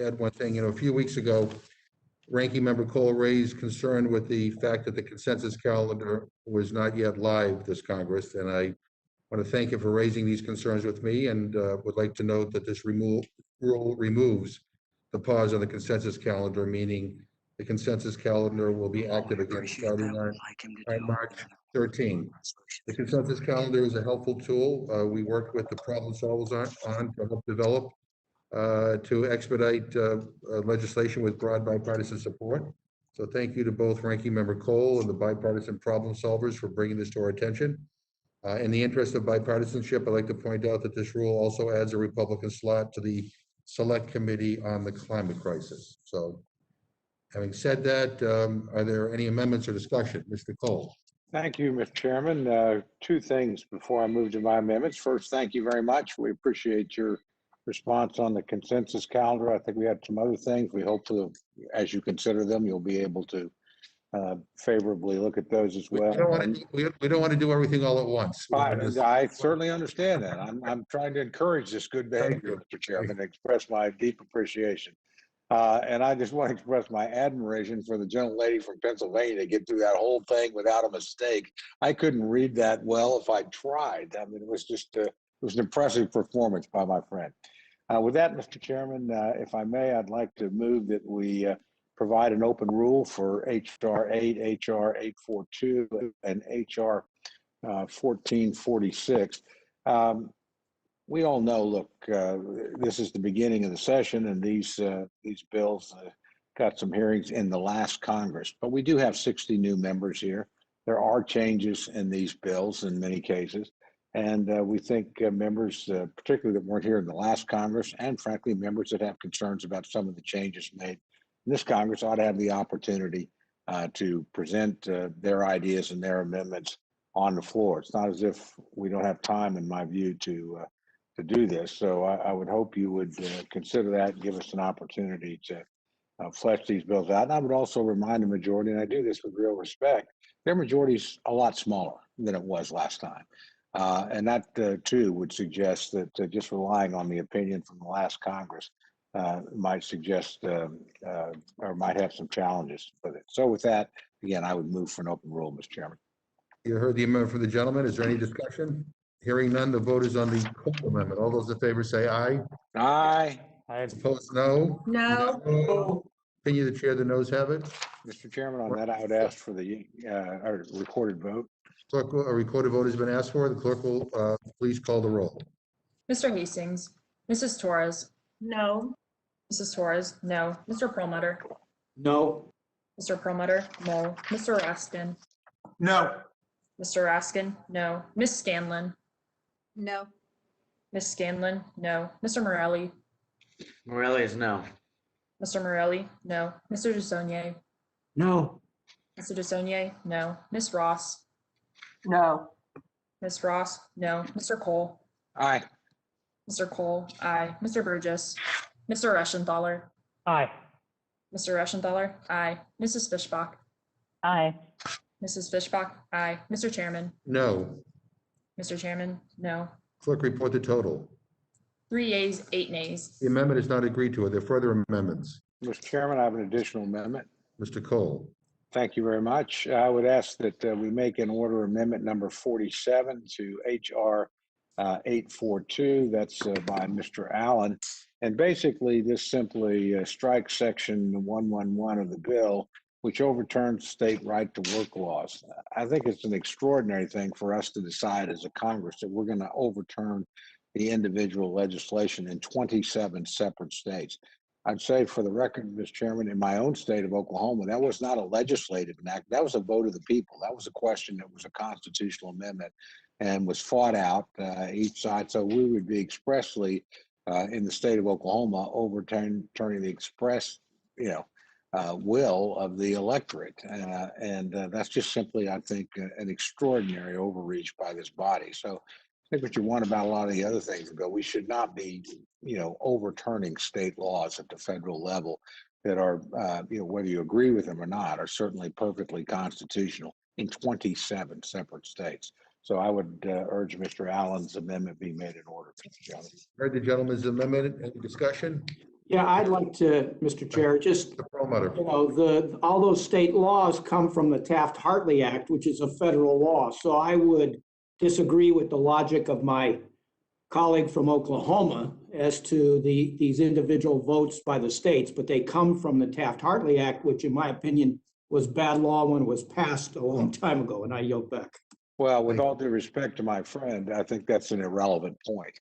[SPEAKER 2] add one thing. A few weeks ago, Ranking Member Cole raised concern with the fact that the consensus calendar was not yet live this Congress, and I want to thank you for raising these concerns with me, and would like to note that this rule removes the pause on the consensus calendar, meaning the consensus calendar will be active again starting on March 13. The consensus calendar is a helpful tool. We worked with the problem solvers on to help develop to expedite legislation with broad bipartisan support. So thank you to both Ranking Member Cole and the bipartisan problem solvers for bringing this to our attention. In the interest of bipartisanship, I'd like to point out that this rule also adds a Republican slot to the Select Committee on the Climate Crisis. So having said that, are there any amendments or discussion? Mr. Cole.
[SPEAKER 3] Thank you, Mr. Chairman. Two things before I move to my amendments. First, thank you very much. We appreciate your response on the consensus calendar. I think we had some other things. We hope to, as you consider them, you'll be able to favorably look at those as well.
[SPEAKER 2] We don't want to do everything all at once.
[SPEAKER 3] I certainly understand that. I'm trying to encourage this good behavior, Mr. Chairman, and express my deep appreciation. And I just want to express my admiration for the gentlelady from Pennsylvania to get through that whole thing without a mistake. I couldn't read that well if I tried. I mean, it was just it was an impressive performance by my friend. With that, Mr. Chairman, if I may, I'd like to move that we provide an open rule for HR 8, HR 842, and HR 1446. We all know, look, this is the beginning of the session, and these bills got some hearings in the last Congress, but we do have 60 new members here. There are changes in these bills in many cases, and we think members, particularly that weren't here in the last Congress, and frankly, members that have concerns about some of the changes made in this Congress ought to have the opportunity to present their ideas and their amendments on the floor. It's not as if we don't have time, in my view, to do this. So I would hope you would consider that and give us an opportunity to flesh these bills out. And I would also remind the majority, and I do this with real respect, their majority is a lot smaller than it was last time. And that too would suggest that just relying on the opinion from the last Congress might suggest or might have some challenges with it. So with that, again, I would move for an open rule, Mr. Chairman.
[SPEAKER 2] You heard the amendment from the gentleman. Is there any discussion? Hearing none, the vote is on the Cole amendment. All those in favor say aye.
[SPEAKER 3] Aye.
[SPEAKER 2] Opposed, no.
[SPEAKER 10] No.
[SPEAKER 2] Opinion of the chair, the noes have it.
[SPEAKER 3] Mr. Chairman, on that, I would ask for the recorded vote.
[SPEAKER 2] Clerk, a recorded vote has been asked for. The clerk will please call the roll.
[SPEAKER 16] Mr. Hastings, Mrs. Torres,
[SPEAKER 5] No.
[SPEAKER 16] Mrs. Torres, no. Mr. Perlmutter,
[SPEAKER 7] No.
[SPEAKER 16] Mr. Perlmutter, no. Mr. Raskin,
[SPEAKER 9] No.
[SPEAKER 16] Mr. Raskin, no. Ms. Scanlon,
[SPEAKER 10] No.
[SPEAKER 16] Ms. Scanlon, no. Mr. Morelli,
[SPEAKER 11] Morelli is no.
[SPEAKER 16] Mr. Morelli, no. Mr. DeSaulnier,
[SPEAKER 7] No.
[SPEAKER 16] Mr. DeSaulnier, no. Ms. Ross,
[SPEAKER 18] No.
[SPEAKER 16] Ms. Ross, no. Mr. Cole,
[SPEAKER 3] Aye.
[SPEAKER 16] Mr. Cole, aye. Mr. Burgess, Mr. Reschenthaler,
[SPEAKER 6] Aye.
[SPEAKER 16] Mr. Reschenthaler, aye. Mrs. Fishbach,
[SPEAKER 8] Aye.
[SPEAKER 16] Mrs. Fishbach, aye. Mr. Chairman,
[SPEAKER 2] No.
[SPEAKER 16] Mr. Chairman, no.
[SPEAKER 2] Clerk, report the total.
[SPEAKER 16] 3 yeas, 8 nays.
[SPEAKER 2] The amendment is not agreed to. Are there further amendments?
[SPEAKER 3] Mr. Chairman, I have an additional amendment.
[SPEAKER 2] Mr. Cole.
[SPEAKER 3] Thank you very much. I would ask that we make an order amendment number 47 to HR 842. That's by Mr. Allen. And basically, this simply strikes section 111 of the bill, which overturns state right to work laws. I think it's an extraordinary thing for us to decide as a Congress that we're going to overturn the individual legislation in 27 separate states. I'd say for the record, Mr. Chairman, in my own state of Oklahoma, that was not a legislative act. That was a vote of the people. That was a question that was a constitutional amendment and was fought out each side. So we would be expressly in the state of Oklahoma overturning the express, will of the electorate. And that's just simply, I think, an extraordinary overreach by this body. So I think what you want about a lot of the other things ago, we should not be, overturning state laws at the federal level that are, whether you agree with them or not, are certainly perfectly constitutional in 27 separate states. So I would urge Mr. Allen's amendment be made in order, Mr. Chairman.
[SPEAKER 2] Heard the gentleman's amendment. Any discussion?
[SPEAKER 7] Yeah, I'd like to, Mr. Chair, just,
[SPEAKER 2] The Perlmutter.
[SPEAKER 7] all those state laws come from the Taft-Hartley Act, which is a federal law. So I would disagree with the logic of my colleague from Oklahoma as to these individual votes by the states, but they come from the Taft-Hartley Act, which in my opinion was bad law when it was passed a long time ago, and I yield back.
[SPEAKER 3] Well, with all due respect to my friend, I think that's an irrelevant point.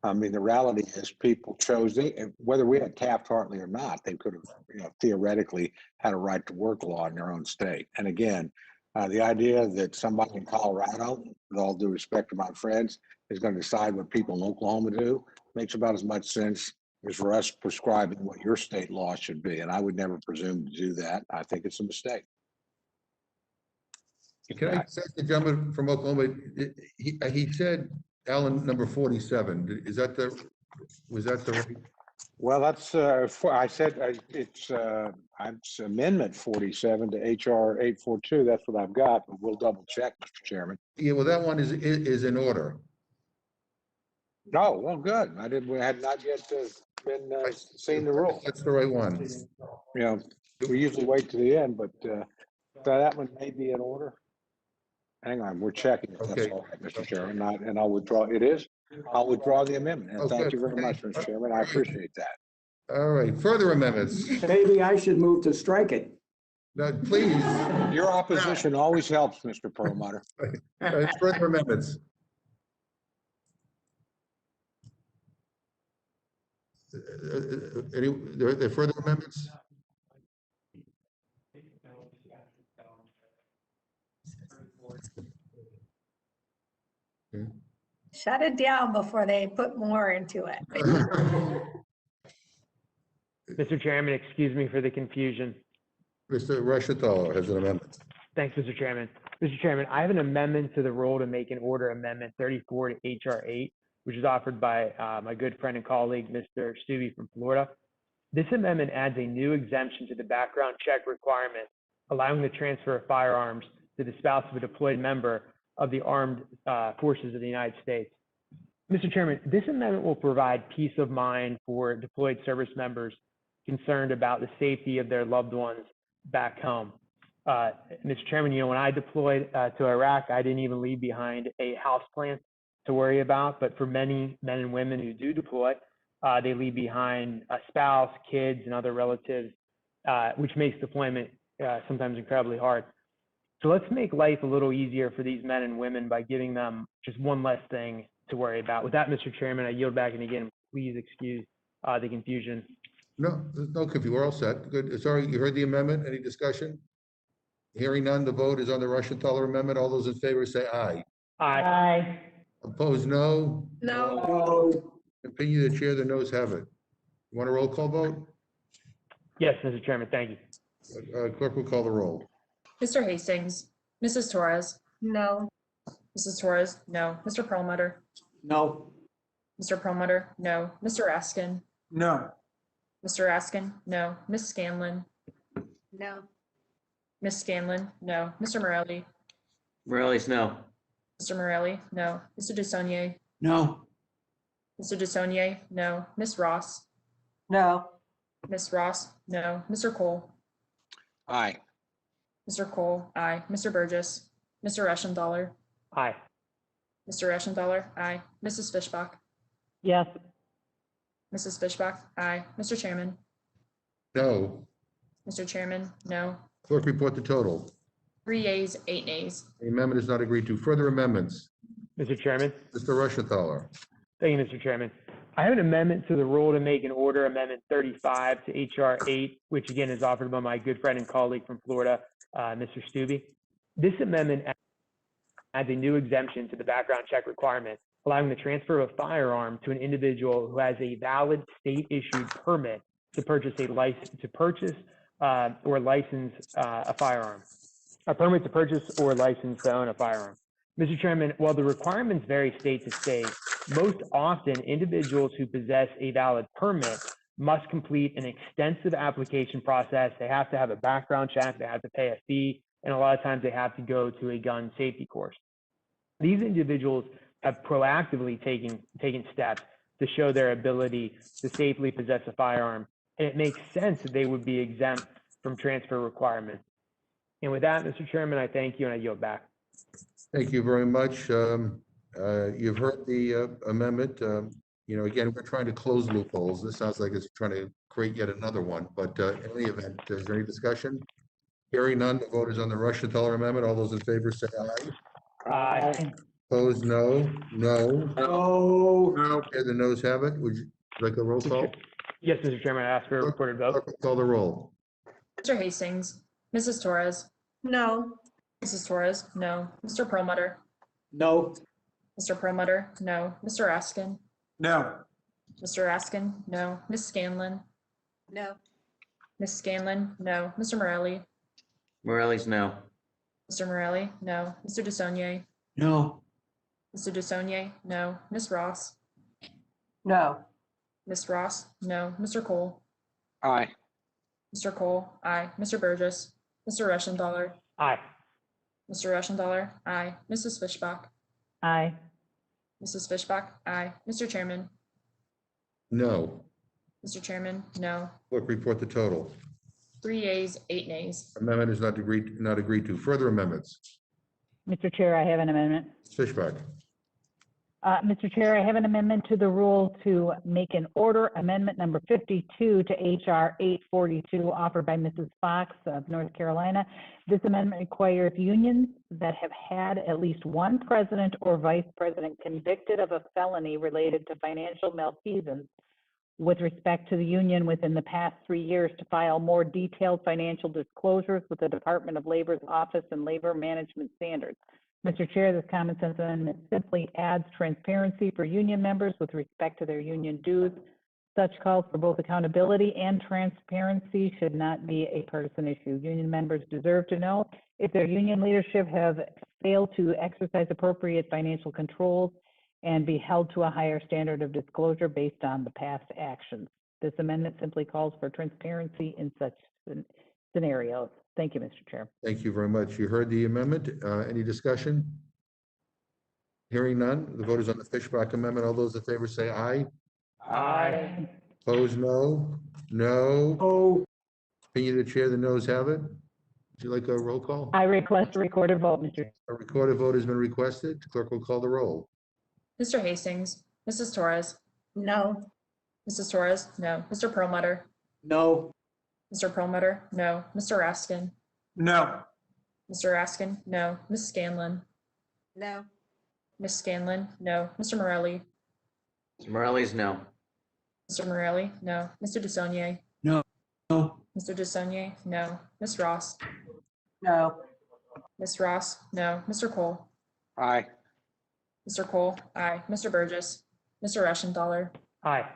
[SPEAKER 3] I mean, the reality is people chose, whether we had Taft-Hartley or not, they could have, theoretically had a right to work law in their own state. And again, the idea that somebody in Colorado, with all due respect to my friends, is going to decide what people in Oklahoma do makes about as much sense as for us prescribing what your state law should be. And I would never presume to do that. I think it's a mistake.
[SPEAKER 2] Can I say the gentleman from Oklahoma, he said Allen number 47. Was that the right?
[SPEAKER 3] Well, that's, I said, it's amendment 47 to HR 842. That's what I've got, but we'll double check, Mr. Chairman.
[SPEAKER 2] Yeah, well, that one is in order.
[SPEAKER 3] No, well, good. We had not yet been seen the rule.
[SPEAKER 2] That's the right one.
[SPEAKER 3] We usually wait to the end, but that one may be in order. Hang on, we're checking if that's
[SPEAKER 2] Okay.
[SPEAKER 3] all right, Mr. Chairman, and I'll withdraw. It is? I'll withdraw the amendment. And thank
[SPEAKER 2] good.
[SPEAKER 3] you very much, Mr. Chairman. I appreciate that.
[SPEAKER 2] All right, further amendments.
[SPEAKER 7] Maybe I should move to strike it.
[SPEAKER 2] Now, please,
[SPEAKER 3] Your opposition always helps, Mr. Perlmutter.
[SPEAKER 2] further amendments. There further amendments?
[SPEAKER 5] Shut it down before they put more into it.
[SPEAKER 6] Mr. Chairman, excuse me for the confusion.
[SPEAKER 2] Mr. Rushatalo has an amendment.
[SPEAKER 6] Thanks, Mr. Chairman. Mr. Chairman, I have an amendment to the rule to make an order amendment 34 to HR 8, which is offered by my good friend and colleague, Mr. Stubbe from Florida. This amendment adds a new exemption to the background check requirement, allowing the transfer of firearms to the spouse of a deployed member of the armed forces of the United States. Mr. Chairman, this amendment will provide peace of mind for deployed service members concerned about the safety of their loved ones back home. Mr. Chairman, when I deployed to Iraq, I didn't even leave behind a house plant to worry about, but for many men and women who do deploy, they leave behind a spouse, kids, and other relatives, which makes deployment sometimes incredibly hard. So let's make life a little easier for these men and women by giving them just one less thing to worry about. With that, Mr. Chairman, I yield back, and again, please excuse the confusion.
[SPEAKER 2] No, there's no confusion. We're all set. Good. Sorry, you heard the amendment. Any discussion? Hearing none, the vote is on the Rushatalo amendment. All those in favor say aye.
[SPEAKER 8] Aye.
[SPEAKER 2] Opposed, no.
[SPEAKER 5] No.
[SPEAKER 2] Opinion of the chair, the noes have it. You want a roll call vote?
[SPEAKER 6] Yes, Mr. Chairman, thank you.
[SPEAKER 2] Clerk will call the roll.
[SPEAKER 4] Mr. Hastings, Mrs. Torres,
[SPEAKER 5] No.
[SPEAKER 4] Mrs. Torres, no. Mr. Perlmutter,
[SPEAKER 7] No.
[SPEAKER 4] Mr. Perlmutter, no. Mr. Raskin,
[SPEAKER 9] No.
[SPEAKER 4] Mr. Raskin, no. Miss Scanlon,
[SPEAKER 10] No.
[SPEAKER 4] Miss Scanlon, no. Mr. Morelli,
[SPEAKER 11] Morelli's no.
[SPEAKER 4] Mr. Morelli, no. Mr. DeSaulnier,
[SPEAKER 7] No.
[SPEAKER 4] Mr. DeSaulnier, no. Miss Ross,
[SPEAKER 18] No.
[SPEAKER 3] Ms. Ross, no. Mr. Cole? Aye. Mr. Cole, aye. Mr. Burgess? Mr. Eschenthaler?
[SPEAKER 6] Aye.
[SPEAKER 3] Mr. Eschenthaler, aye. Mrs. Fishbach?
[SPEAKER 8] Yes.
[SPEAKER 3] Mrs. Fishbach, aye. Mr. Chairman?
[SPEAKER 2] No.
[SPEAKER 3] Mr. Chairman, no.
[SPEAKER 2] Clerk, report the total.
[SPEAKER 3] 3 yeas, 8 nays.
[SPEAKER 2] The amendment is not agreed to. Further amendments?
[SPEAKER 6] Mr. Chairman.
[SPEAKER 2] Mr. Rushenthaler.
[SPEAKER 6] Thank you, Mr. Chairman. I have an amendment to the rule to make an order, Amendment 35 to HR 8, which again is offered by my good friend and colleague from Florida, Mr. Stubbe. This amendment adds a new exemption to the background check requirement, allowing the transfer of a firearm to an individual who has a valid state-issued permit to purchase or license a firearm. A permit to purchase or license to own a firearm. Mr. Chairman, while the requirements vary state to state, most often individuals who possess a valid permit must complete an extensive application process. They have to have a background check, they have to pay a fee, and a lot of times they have to go to a gun safety course. These individuals have proactively taken steps to show their ability to safely possess a firearm, and it makes sense that they would be exempt from transfer requirements. And with that, Mr. Chairman, I thank you and I yield back.
[SPEAKER 2] Thank you very much. You've heard the amendment. Again, we're trying to close loopholes. This sounds like it's trying to create yet another one, but in any event, is there any discussion? Hearing none, the vote is on the Rushenthaler amendment. All those in favor say aye.
[SPEAKER 6] Aye.
[SPEAKER 2] Opposed, no. No.
[SPEAKER 7] No.
[SPEAKER 2] Okay, the noes have it. Would you like a roll call?
[SPEAKER 6] Yes, Mr. Chairman, I ask for a recorded vote.
[SPEAKER 2] Clerk will call the roll.
[SPEAKER 3] Mr. Hastings? Mrs. Torres?
[SPEAKER 10] No.
[SPEAKER 3] Mrs. Torres, no. Mr. Perlmutter?
[SPEAKER 7] No.
[SPEAKER 3] Mr. Perlmutter, no. Mr. Raskin?
[SPEAKER 9] No.
[SPEAKER 3] Mr. Raskin, no. Ms. Scanlon?
[SPEAKER 10] No.
[SPEAKER 3] Ms. Scanlon, no. Mr. Morelli?
[SPEAKER 11] Morelli's no.
[SPEAKER 3] Mr. Morelli, no. Mr. DeSaulnier?
[SPEAKER 7] No.
[SPEAKER 3] Mr. DeSaulnier, no. Ms. Ross?
[SPEAKER 19] No.
[SPEAKER 3] Ms. Ross, no. Mr. Cole? Aye. Mr. Cole, aye. Mr. Burgess? Mr. Eschenthaler?
[SPEAKER 6] Aye.
[SPEAKER 3] Mr. Eschenthaler, aye. Mrs. Fishbach?
[SPEAKER 8] Aye.
[SPEAKER 3] Mrs. Fishbach, aye. Mr. Chairman?
[SPEAKER 2] No.
[SPEAKER 3] Mr. Chairman, no.
[SPEAKER 2] Clerk, report the total.
[SPEAKER 3] 3 yeas, 8 nays.
[SPEAKER 2] Amendment is not agreed to. Further amendments?
[SPEAKER 8] Mr. Chair, I have an amendment.
[SPEAKER 2] Fishbach.
[SPEAKER 8] Mr. Chair, I have an amendment to the rule to make an order amendment number 52 to HR 842 offered by Mrs. Fox of North Carolina. This amendment requires unions that have had at least one president or vice president convicted of a felony related to financial malfeasance with respect to the union within the past 3 years to file more detailed financial disclosures with the Department of Labor's Office and Labor Management Standards. Mr. Chair, this common sense amendment simply adds transparency for union members with respect to their union dues. Such calls for both accountability and transparency should not be a partisan issue. Union members deserve to know if their union leadership have failed to exercise appropriate financial controls and be held to a higher standard of disclosure based on the past actions. This amendment simply calls for transparency in such scenarios. Thank you, Mr. Chair.
[SPEAKER 2] Thank you very much. You heard the amendment. Any discussion? Hearing none, the vote is on the Fishbach amendment. All those in favor say aye.
[SPEAKER 6] Aye.
[SPEAKER 2] Opposed, no. No.
[SPEAKER 7] Oh.
[SPEAKER 2] Opinion of the chair, the noes have it. Would you like a roll call?
[SPEAKER 8] I request a recorded vote, Mr.
[SPEAKER 2] A recorded vote has been requested. Clerk will call the roll.
[SPEAKER 3] Mr. Hastings? Mrs. Torres?
[SPEAKER 10] No.
[SPEAKER 3] Mrs. Torres, no. Mr. Perlmutter?
[SPEAKER 7] No.
[SPEAKER 3] Mr. Perlmutter, no. Mr. Raskin?
[SPEAKER 9] No.
[SPEAKER 3] Mr. Raskin, no. Ms. Scanlon?
[SPEAKER 10] No.
[SPEAKER 3] Ms. Scanlon, no. Mr. Morelli?
[SPEAKER 11] Mr. Morelli's no.
[SPEAKER 3] Mr. Morelli, no. Mr. DeSaulnier?
[SPEAKER 7] No. No.
[SPEAKER 3] Mr. DeSaulnier, no. Ms. Ross?
[SPEAKER 19] No.
[SPEAKER 3] Ms. Ross, no. Mr. Cole? Aye. Mr. Cole, aye. Mr. Burgess? Mr. Eschenthaler?
[SPEAKER 6] Aye.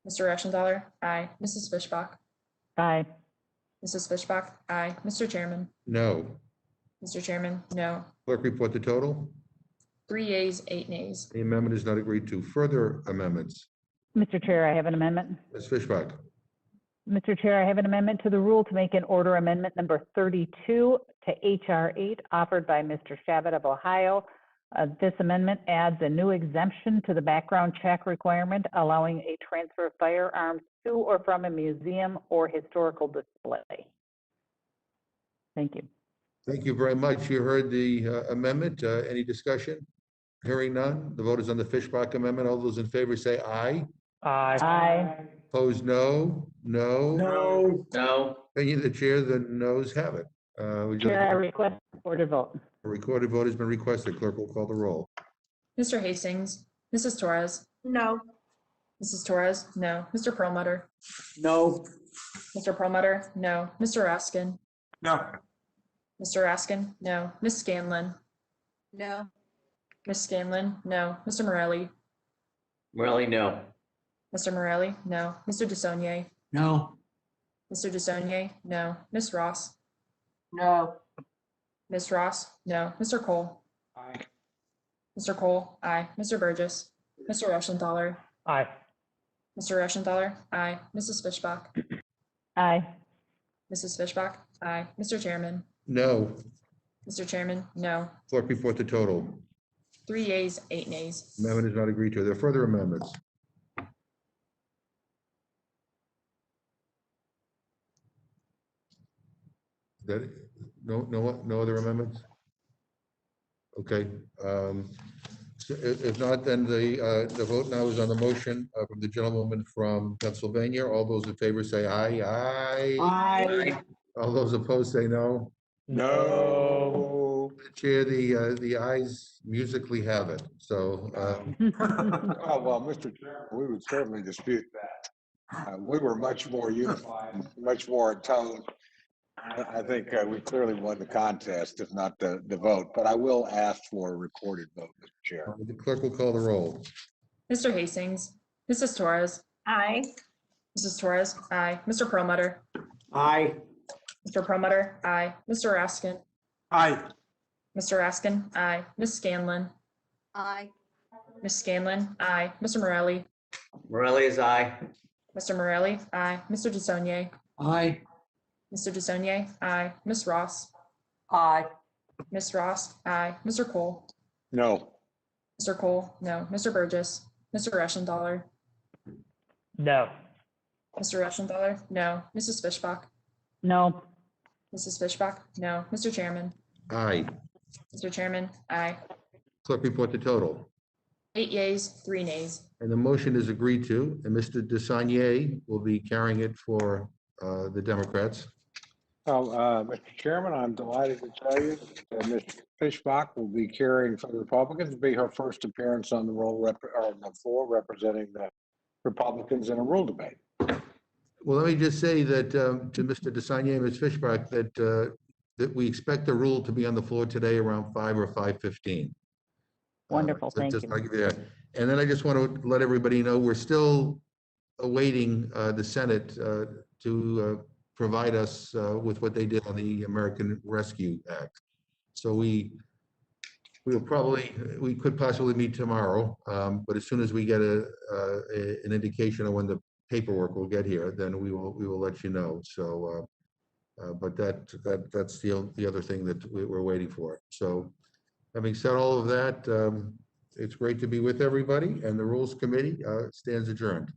[SPEAKER 3] Mr. Eschenthaler, aye. Mrs. Fishbach?
[SPEAKER 8] Aye.
[SPEAKER 3] Mrs. Fishbach, aye. Mr. Chairman?
[SPEAKER 2] No.
[SPEAKER 3] Mr. Chairman, no.
[SPEAKER 2] Clerk, report the total.
[SPEAKER 3] 3 yeas, 8 nays.
[SPEAKER 2] The amendment is not agreed to. Further amendments?
[SPEAKER 8] Mr. Chair, I have an amendment.
[SPEAKER 2] Ms. Fishbach.
[SPEAKER 8] Mr. Chair, I have an amendment to the rule to make an order amendment number 32 to HR 8 offered by Mr. Shabbat of Ohio. This amendment adds a new exemption to the background check requirement, allowing a transfer of firearms to or from a museum or historical display. Thank you.
[SPEAKER 2] Thank you very much. You heard the amendment. Any discussion? Hearing none. The vote is on the Fishbach amendment. All those in favor say aye.
[SPEAKER 6] Aye.
[SPEAKER 8] Aye.
[SPEAKER 2] Opposed, no. No.
[SPEAKER 7] No.
[SPEAKER 11] No.
[SPEAKER 2] Opinion of the chair, the noes have it. Would you
[SPEAKER 8] Chair, I
[SPEAKER 2] like
[SPEAKER 8] request a recorded vote.
[SPEAKER 2] a recorded vote has been requested. Clerk will call the roll.
[SPEAKER 3] Mr. Hastings, Mrs. Torres,
[SPEAKER 5] No.
[SPEAKER 3] Mrs. Torres, no. Mr. Perlmutter,
[SPEAKER 7] No.
[SPEAKER 3] Mr. Perlmutter, no. Mr. Raskin,
[SPEAKER 9] No.
[SPEAKER 3] Mr. Raskin, no. Ms. Scanlon,
[SPEAKER 10] No.
[SPEAKER 3] Ms. Scanlon, no. Mr. Morelli,
[SPEAKER 11] Morelli, no.
[SPEAKER 3] Mr. Morelli, no. Mr. DeSaulnier,
[SPEAKER 7] No.
[SPEAKER 3] Mr. DeSaulnier, no. Ms. Ross,
[SPEAKER 18] No.
[SPEAKER 3] Ms. Ross, no. Mr. Cole,
[SPEAKER 7] Aye.
[SPEAKER 3] Mr. Cole, aye. Mr. Burgess, Mr. Reschenthaler,
[SPEAKER 6] Aye.
[SPEAKER 3] Mr. Reschenthaler, aye. Mrs. Fishbach,
[SPEAKER 8] Aye.
[SPEAKER 3] Mrs. Fishbach, aye. Mr. Chairman,
[SPEAKER 2] No.
[SPEAKER 3] Mr. Chairman, no.
[SPEAKER 2] Clerk report the total.
[SPEAKER 3] 3 yeas, 8 nays.
[SPEAKER 2] Amendment is not agreed to. Are there further amendments? That, no other amendments? Okay. So if not, then the vote now is on the motion from the gentlewoman from Pennsylvania. All those in favor say aye. Aye.
[SPEAKER 7] Aye.
[SPEAKER 2] All those opposed say no.
[SPEAKER 3] No.
[SPEAKER 2] Chair, the ayes musically have it. So
[SPEAKER 3] Oh,
[SPEAKER 4] well, Mr. Chairman, we would certainly dispute that. We were much more unified, much more in tone. I think we clearly won the contest, if not the vote, but I will ask for a recorded vote, Mr. Chair.
[SPEAKER 2] the clerk will call the roll.
[SPEAKER 3] Mr. Hastings, Mrs. Torres,
[SPEAKER 5] Aye.
[SPEAKER 3] Mrs. Torres, aye. Mr. Perlmutter,
[SPEAKER 7] Aye.
[SPEAKER 3] Mr. Perlmutter, aye. Mr. Raskin,
[SPEAKER 9] Aye.
[SPEAKER 3] Mr. Raskin, aye. Ms. Scanlon,
[SPEAKER 10] Aye.
[SPEAKER 3] Ms. Scanlon, aye. Mr. Morelli,
[SPEAKER 11] Morelli is aye.
[SPEAKER 3] Mr. Morelli, aye. Mr. DeSaulnier,
[SPEAKER 7] Aye.
[SPEAKER 3] Mr. DeSaulnier, aye. Ms. Ross,
[SPEAKER 18] Aye.
[SPEAKER 3] Ms. Ross, aye. Mr. Cole,
[SPEAKER 4] No.
[SPEAKER 3] Mr. Cole, no. Mr. Burgess, Mr. Reschenthaler,
[SPEAKER 6] No.
[SPEAKER 3] Mr. Reschenthaler, no. Mrs. Fishbach,
[SPEAKER 8] No.
[SPEAKER 3] Mrs. Fishbach, no. Mr. Chairman,
[SPEAKER 2] Aye.
[SPEAKER 3] Mr. Chairman, aye.
[SPEAKER 2] Clerk report the total.
[SPEAKER 3] 8 yeas, 3 nays.
[SPEAKER 2] And the motion is agreed to, and Mr. DeSaulnier will be carrying it for the Democrats.
[SPEAKER 4] Well, Mr. Chairman, I'm delighted to tell you that Ms. Fishbach will be carrying for the Republicans. It'll be her first appearance on the on the floor representing the Republicans in a rule debate.
[SPEAKER 2] Well, let me just say that to Mr. DeSaulnier and Ms. Fishbach that we expect the rule to be on the floor today around 5 or 5:15.
[SPEAKER 8] Wonderful. Thank you.
[SPEAKER 2] And then I just want to let everybody know we're still awaiting the Senate to provide us with what they did on the American Rescue Act. So we could possibly meet tomorrow, but as soon as we get an indication of when the paperwork will get here, then we will let you know. So, but that's the other thing that we're waiting for. So, having said all of that, it's great to be with everybody, and the Rules Committee stands adjourned.